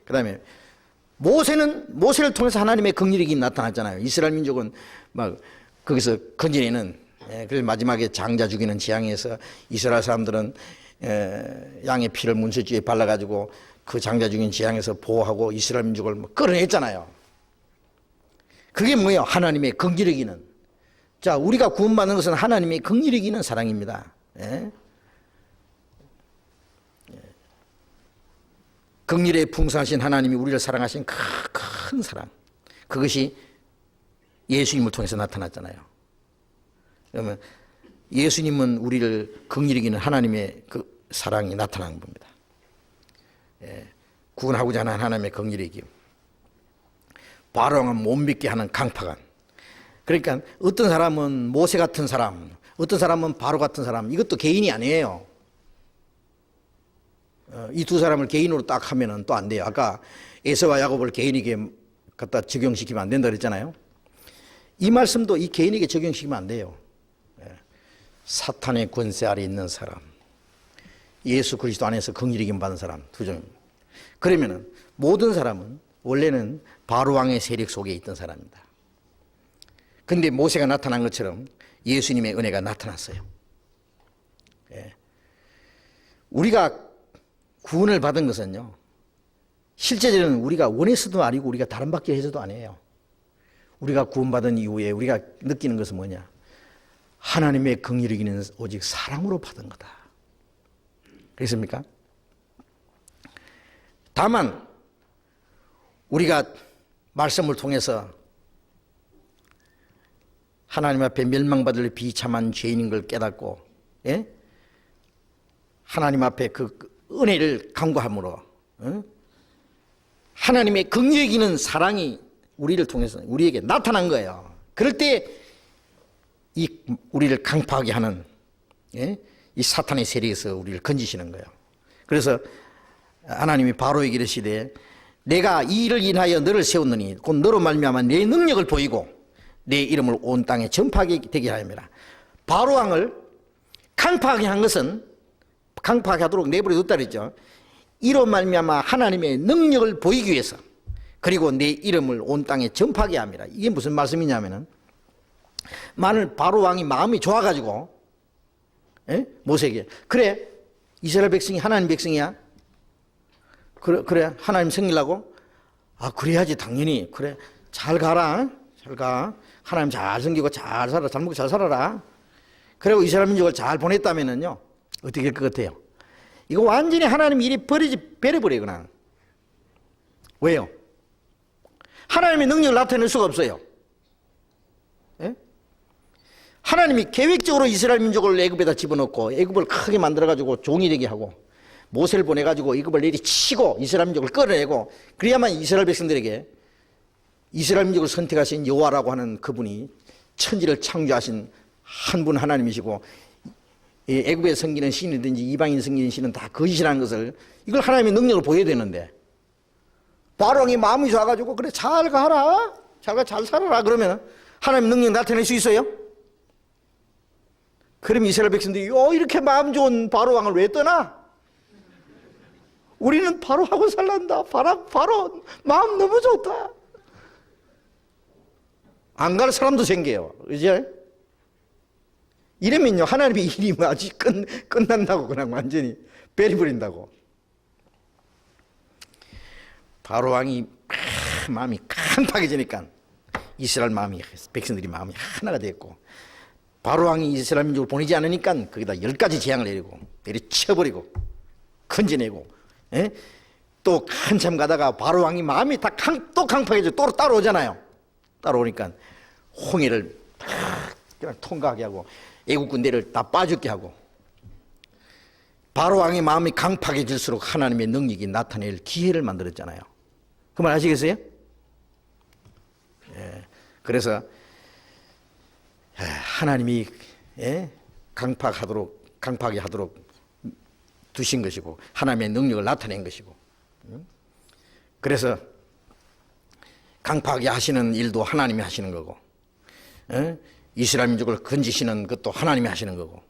그 다음에 모세를 통해서 하나님의 긍휼이 나타났잖아요. 이스라엘 민족은 막 거기서 건져내는 그래서 마지막에 장자 죽이는 재앙에서 이스라엘 사람들은 양의 피를 문설주에 발라가지고 그 장자 죽인 재앙에서 보호하고 이스라엘 민족을 끌어냈잖아요. 그게 뭐예요? 하나님의 긍휼이 기는. 자, 우리가 구원받는 것은 하나님의 긍휼이 기는 사랑입니다. 긍휼에 풍성하신 하나님이 우리를 사랑하신 큰 사랑, 그것이 예수님을 통해서 나타났잖아요. 그러면 예수님은 우리를 긍휼히 여기는 하나님의 그 사랑이 나타나는 겁니다. 구원하고자 하는 하나님의 긍휼히 여김. 바로왕은 못 믿게 하는 강팍한. 그러니까 어떤 사람은 모세 같은 사람, 어떤 사람은 바로 같은 사람, 이것도 개인이 아니에요. 이 두 사람을 개인으로 딱 하면은 또 안 돼요. 아까 에서와 야곱을 개인에게 갖다 적용시키면 안 된다 그랬잖아요. 이 말씀도 이 개인에게 적용시키면 안 돼요. 사탄의 권세 아래 있는 사람, 예수 그리스도 안에서 긍휼히 여김 받은 사람, 두 종입니다. 그러면은 모든 사람은 원래는 바로왕의 세력 속에 있던 사람입니다. 근데 모세가 나타난 것처럼 예수님의 은혜가 나타났어요. 우리가 구원을 받은 것은요, 실제적으로는 우리가 원해서도 아니고 우리가 다른 밖에 해서도 아니에요. 우리가 구원받은 이후에 우리가 느끼는 것은 뭐냐? 하나님의 긍휼히 여기는 오직 사랑으로 받은 거다. 그렇습니까? 다만 우리가 말씀을 통해서 하나님 앞에 멸망받을 비참한 죄인인 걸 깨닫고, 하나님 앞에 그 은혜를 간구함으로, 하나님의 긍휼히 여기는 사랑이 우리를 통해서 우리에게 나타난 거예요. 그럴 때 이 우리를 강팍하게 하는 이 사탄의 세력에서 우리를 건지시는 거예요. 그래서 하나님이 바로에게 이르시되 내가 이 일을 인하여 너를 세웠느니 곧 너로 말미암아 내 능력을 보이고 내 이름을 온 땅에 전파하게 되게 하였느니라. 바로왕을 강팍하게 한 것은 강팍하게 하도록 내버려뒀다 그랬죠. 이로 말미암아 하나님의 능력을 보이기 위해서, 그리고 내 이름을 온 땅에 전파하게 합니다. 이게 무슨 말씀이냐면은, 만일 바로왕이 마음이 좋아가지고 모세에게 그래 이스라엘 백성이 하나님 백성이야, 그래 하나님 섬기려고, 그래야지 당연히, 그래 잘 가라, 잘 가, 하나님 잘 섬기고 잘 살아, 잘 먹고 잘 살아라, 그리고 이스라엘 민족을 잘 보냈다면은요 어떻게 될 것 같아요? 이거 완전히 하나님 일이 버려버려요 그냥. 왜요? 하나님의 능력을 나타낼 수가 없어요. 하나님이 계획적으로 이스라엘 민족을 애굽에다 집어넣고 애굽을 크게 만들어가지고 종이 되게 하고 모세를 보내가지고 애굽을 내리치고 이스라엘 민족을 끌어내고, 그래야만 이스라엘 백성들에게 이스라엘 민족을 선택하신 여호와라고 하는 그분이 천지를 창조하신 한 분 하나님이시고, 애굽에 섬기는 신이든지 이방인 섬기는 신은 다 거짓이라는 것을, 이걸 하나님의 능력을 보여야 되는데, 바로왕이 마음이 좋아가지고 그래 잘 가라, 잘 가, 잘 살아라 그러면 하나님 능력 나타낼 수 있어요? 그럼 이스라엘 백성들이 이렇게 마음 좋은 바로왕을 왜 떠나? 우리는 바로하고 살란다. 바로 마음 너무 좋다. 안 갈 사람도 생겨요. 그죠? 이러면요 하나님의 일이 아직 끝난다고 그냥 완전히 베리버린다고. 바로왕이 마음이 깜빡해지니까 이스라엘 마음이, 백성들이 마음이 하나가 됐고, 바로왕이 이스라엘 민족을 보내지 않으니까 거기다 10가지 재앙을 내리고 내리쳐버리고 건져내고, 또 한참 가다가 바로왕이 마음이 또 강팍해져 또 따라오잖아요. 따라오니까 홍해를 그냥 통과하게 하고 애국 군대를 다 빠죽게 하고, 바로왕의 마음이 강팍해질수록 하나님의 능력이 나타낼 기회를 만들었잖아요. 그 말 아시겠어요? 그래서 하나님이 강팍하게 하도록 두신 것이고, 하나님의 능력을 나타낸 것이고, 그래서 강팍하게 하시는 일도 하나님이 하시는 거고, 이스라엘 민족을 건지시는 것도 하나님이 하시는 거고,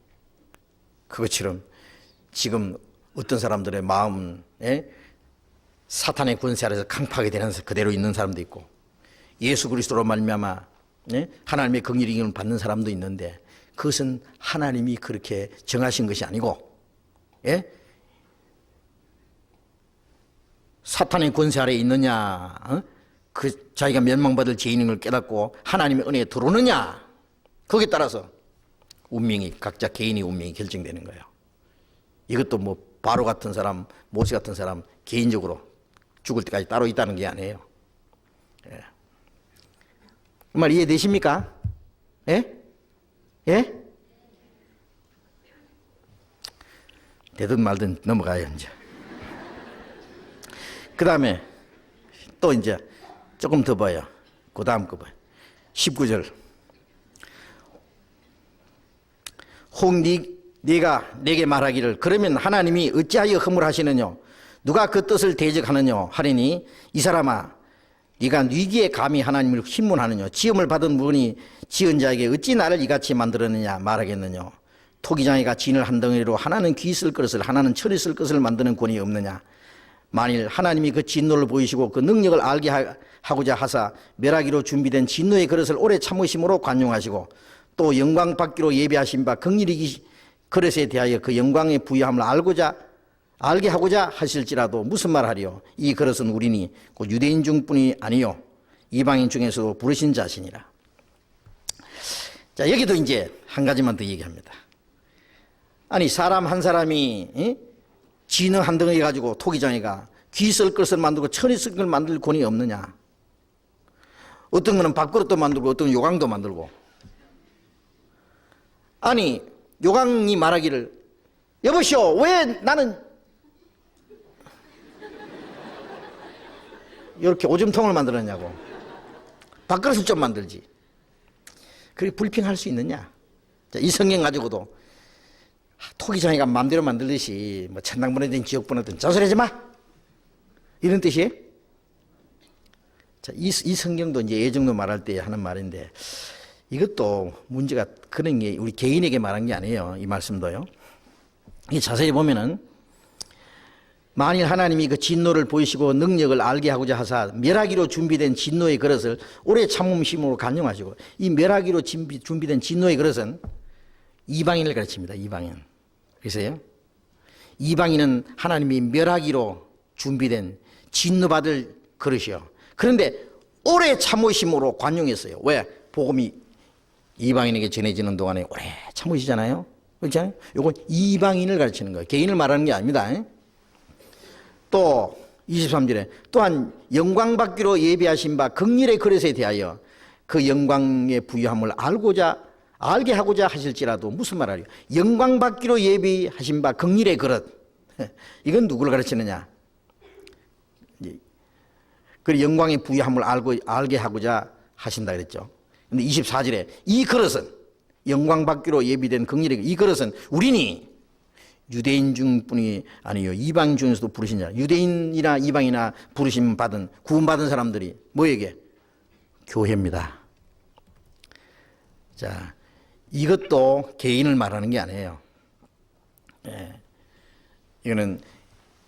그것처럼 지금 어떤 사람들의 마음은 사탄의 권세 아래서 강팍하게 되는 그대로 있는 사람도 있고, 예수 그리스도로 말미암아 하나님의 긍휼히 여김을 받는 사람도 있는데, 그것은 하나님이 그렇게 정하신 것이 아니고, 사탄의 권세 아래에 있느냐, 그 자기가 멸망받을 죄인인 걸 깨닫고 하나님의 은혜에 들어오느냐, 거기에 따라서 운명이, 각자 개인의 운명이 결정되는 거예요. 이것도 뭐 바로 같은 사람, 모세 같은 사람 개인적으로 죽을 때까지 따로 있다는 게 아니에요. 그 말 이해되십니까? 예? 되든 말든 넘어가요, 이제. 그 다음에 또 이제 조금 더 봐요. 그 다음 거 봐요. 19절. 혹 네가 내게 말하기를 그러면 하나님이 어찌하여 허물하시느냐 누가 그 뜻을 대적하느냐 하리니 이 사람아 네가 뉘기에 감히 하나님을 신문하느냐 지음을 받은 분이 지은 자에게 어찌 나를 이같이 만들었느냐 말하겠느냐 토기장이가 진을 한 덩어리로 하나는 귀 쓸 것을 하나는 철이 쓸 것을 만드는 권이 없느냐 만일 하나님이 그 진노를 보이시고 그 능력을 알게 하고자 하사 멸하기로 준비된 진노의 그릇을 오래 참으심으로 관용하시고 또 영광 받기로 예비하신 바 긍휼히 그릇에 대하여 그 영광의 부여함을 알게 하고자 하실지라도 무슨 말하리요 이 그릇은 우리니 곧 유대인 중뿐이 아니요 이방인 중에서도 부르신 자시니라. 자, 여기도 이제 한 가지만 더 얘기합니다. 아니 사람 한 사람이 진흙 한 덩어리 가지고 토기장이가 귀 쓸 것을 만들고 철이 쓸 것을 만들 권이 없느냐. 어떤 거는 밥그릇도 만들고 어떤 건 요강도 만들고. 아니 요강이 말하기를 여보시오 왜 나는 이렇게 오줌통을 만들었냐고. 밥그릇을 좀 만들지. 그렇게 불평할 수 있느냐. 자, 이 성경 가지고도 토기장이가 마음대로 만들듯이 뭐 천당 보내든 지옥 보내든 저소리하지 마 이런 뜻이에요. 자, 이 성경도 이제 예정도 말할 때 하는 말인데 이것도 문제가 그런 게 우리 개인에게 말한 게 아니에요. 이 말씀도요. 이 자세히 보면은 만일 하나님이 그 진노를 보이시고 능력을 알게 하고자 하사 멸하기로 준비된 진노의 그릇을 오래 참음심으로 간용하시고 이 멸하기로 준비된 진노의 그릇은 이방인을 가르칩니다. 이방인. 그래서요. 이방인은 하나님이 멸하기로 준비된 진노받을 그릇이요. 그런데 오래 참으심으로 관용했어요. 왜? 복음이 이방인에게 전해지는 동안에 오래 참으시잖아요. 그렇잖아요. 이건 이방인을 가르치는 거예요. 개인을 말하는 게 아닙니다. 또 23절에 또한 영광 받기로 예비하신 바 긍휼의 그릇에 대하여 그 영광의 부유함을 알게 하고자 하실지라도 무슨 말이에요? 영광 받기로 예비하신 바 긍휼의 그릇. 이건 누구를 가르치느냐? 그 영광의 부유함을 알게 하고자 하신다 그랬죠. 근데 24절에 이 그릇은 영광 받기로 예비된 긍휼의 이 그릇은 우리니 유대인 중뿐이 아니요 이방 중에서도 부르신 자 유대인이나 이방이나 부르심 받은 구원받은 사람들이 뭐에게? 교회입니다. 자, 이것도 개인을 말하는 게 아니에요. 예. 이거는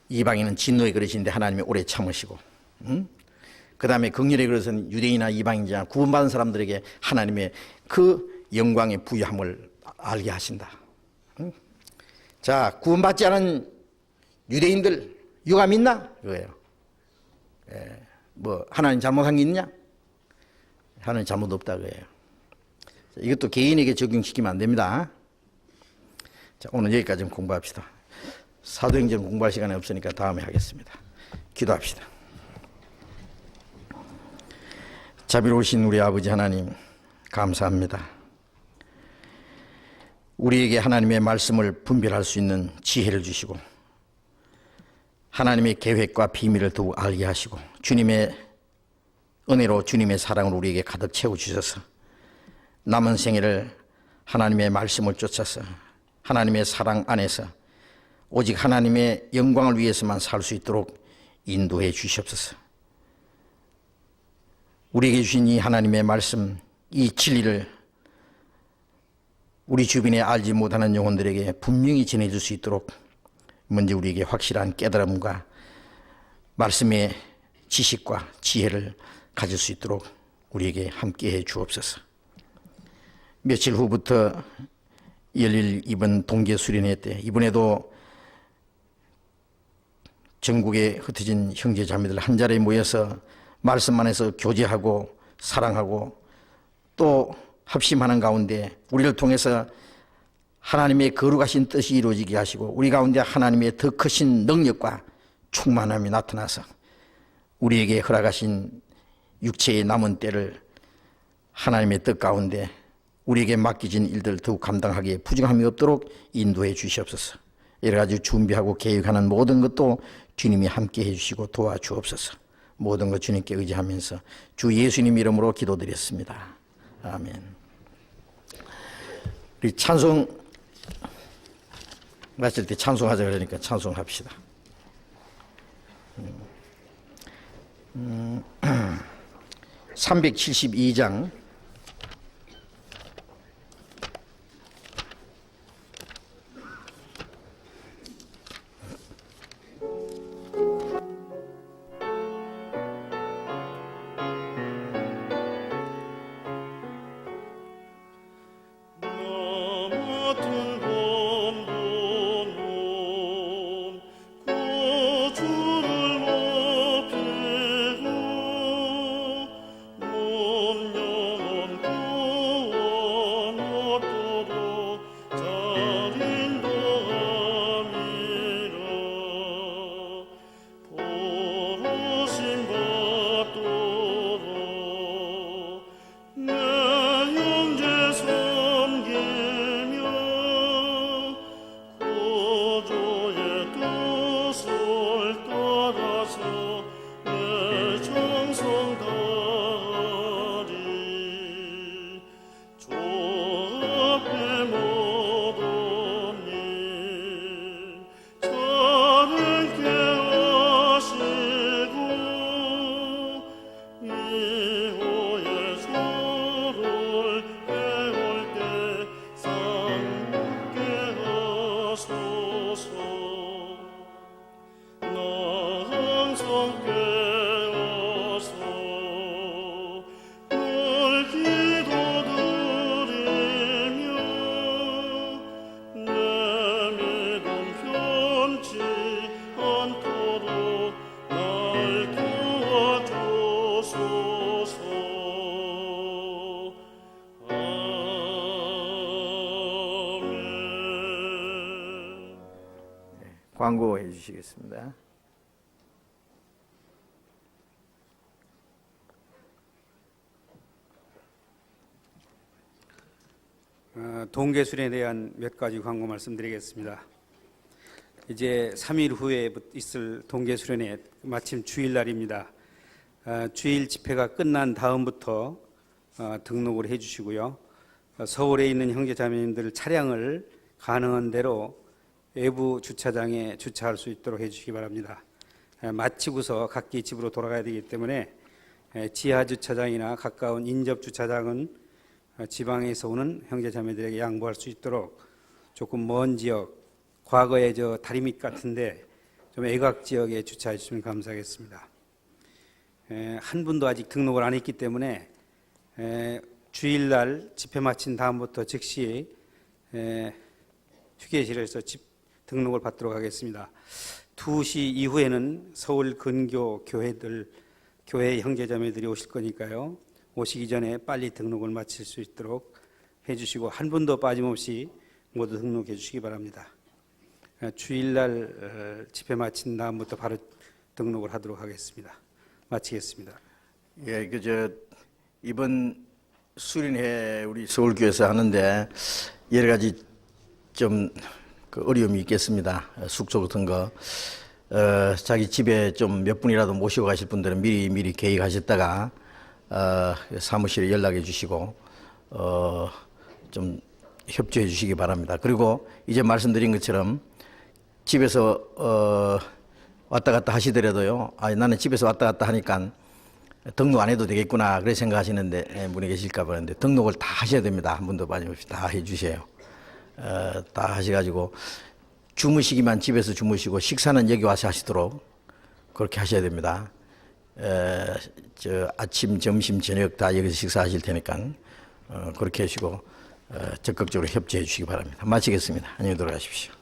이방인은 진노의 그릇인데 하나님이 오래 참으시고 그 다음에 긍휼의 그릇은 유대인이나 이방인이나 구원받은 사람들에게 하나님의 그 영광의 부유함을 알게 하신다. 자, 구원받지 않은 유대인들 유감 있나? 그거예요. 예, 뭐 하나님 잘못한 게 있냐? 하나님 잘못 없다 그거예요. 자, 이것도 개인에게 적용시키면 안 됩니다. 자, 오늘 여기까지 좀 공부합시다. 사도행전 공부할 시간이 없으니까 다음에 하겠습니다. 기도합시다. 자비로우신 우리 아버지 하나님 감사합니다. 우리에게 하나님의 말씀을 분별할 수 있는 지혜를 주시고 하나님의 계획과 비밀을 더욱 알게 하시고 주님의 은혜로 주님의 사랑을 우리에게 가득 채워주셔서 남은 생애를 하나님의 말씀을 쫓아서 하나님의 사랑 안에서 오직 하나님의 영광을 위해서만 살 수 있도록 인도해 주시옵소서. 우리에게 주신 이 하나님의 말씀, 이 진리를 우리 주변에 알지 못하는 영혼들에게 분명히 전해줄 수 있도록 먼저 우리에게 확실한 깨달음과 말씀의 지식과 지혜를 가질 수 있도록 우리에게 함께해 주옵소서. 며칠 후부터 열릴 이번 동계 수련회 때 이번에도 전국에 흩어진 형제 자매들 한 자리에 모여서 말씀 안에서 교제하고 사랑하고 또 합심하는 가운데 우리를 통해서 하나님의 거룩하신 뜻이 이루어지게 하시고 우리 가운데 하나님의 더 크신 능력과 충만함이 나타나서 우리에게 허락하신 육체의 남은 때를 하나님의 뜻 가운데 우리에게 맡겨진 일들 더욱 감당하기에 부정함이 없도록 인도해 주시옵소서. 여러 가지 준비하고 계획하는 모든 것도 주님이 함께 해주시고 도와주옵소서. 모든 것 주님께 의지하면서 주 예수님 이름으로 기도드렸습니다. 아멘. 우리 찬송 마칠 때 찬송하자 그러니까 찬송합시다. 372장 광고해 주시겠습니다. 동계수련에 대한 몇 가지 광고 말씀드리겠습니다. 이제 3일 후에 있을 동계수련회 마침 주일날입니다. 주일 집회가 끝난 다음부터 등록을 해주시고요. 서울에 있는 형제자매님들 차량을 가능한 대로 외부 주차장에 주차할 수 있도록 해주시기 바랍니다. 마치고서 각기 집으로 돌아가야 되기 때문에 지하 주차장이나 가까운 인접 주차장은 지방에서 오는 형제자매들에게 양보할 수 있도록 조금 먼 지역, 과거에 저 다리밑 같은데 좀 외곽 지역에 주차해 주시면 감사하겠습니다. 한 분도 아직 등록을 안 했기 때문에 주일날 집회 마친 다음부터 즉시 휴게실에서 등록을 받도록 하겠습니다. 2시 이후에는 서울 근교 교회 형제자매들이 오실 거니까요. 오시기 전에 빨리 등록을 마칠 수 있도록 해주시고 한 분도 빠짐없이 모두 등록해 주시기 바랍니다. 주일날 집회 마친 다음부터 바로 등록을 하도록 하겠습니다. 마치겠습니다. 예, 이번 수련회 우리 서울교회에서 하는데 여러 가지 좀 어려움이 있겠습니다. 숙소 같은 거 자기 집에 좀 몇 분이라도 모시고 가실 분들은 미리 계획하셨다가 사무실에 연락해 주시고 좀 협조해 주시기 바랍니다. 그리고 이제 말씀드린 것처럼 집에서 왔다 갔다 하시더라도요. 나는 집에서 왔다 갔다 하니까 등록 안 해도 되겠구나 그렇게 생각하시는데 분이 계실까 보는데 등록을 다 하셔야 됩니다. 한 분도 빠짐없이 다 해주세요. 다 하셔가지고 주무시기만 집에서 주무시고 식사는 여기 와서 하시도록 그렇게 하셔야 됩니다. 아침, 점심, 저녁 다 여기서 식사하실 테니까 그렇게 하시고 적극적으로 협조해 주시기 바랍니다. 마치겠습니다. 안녕히 돌아가십시오.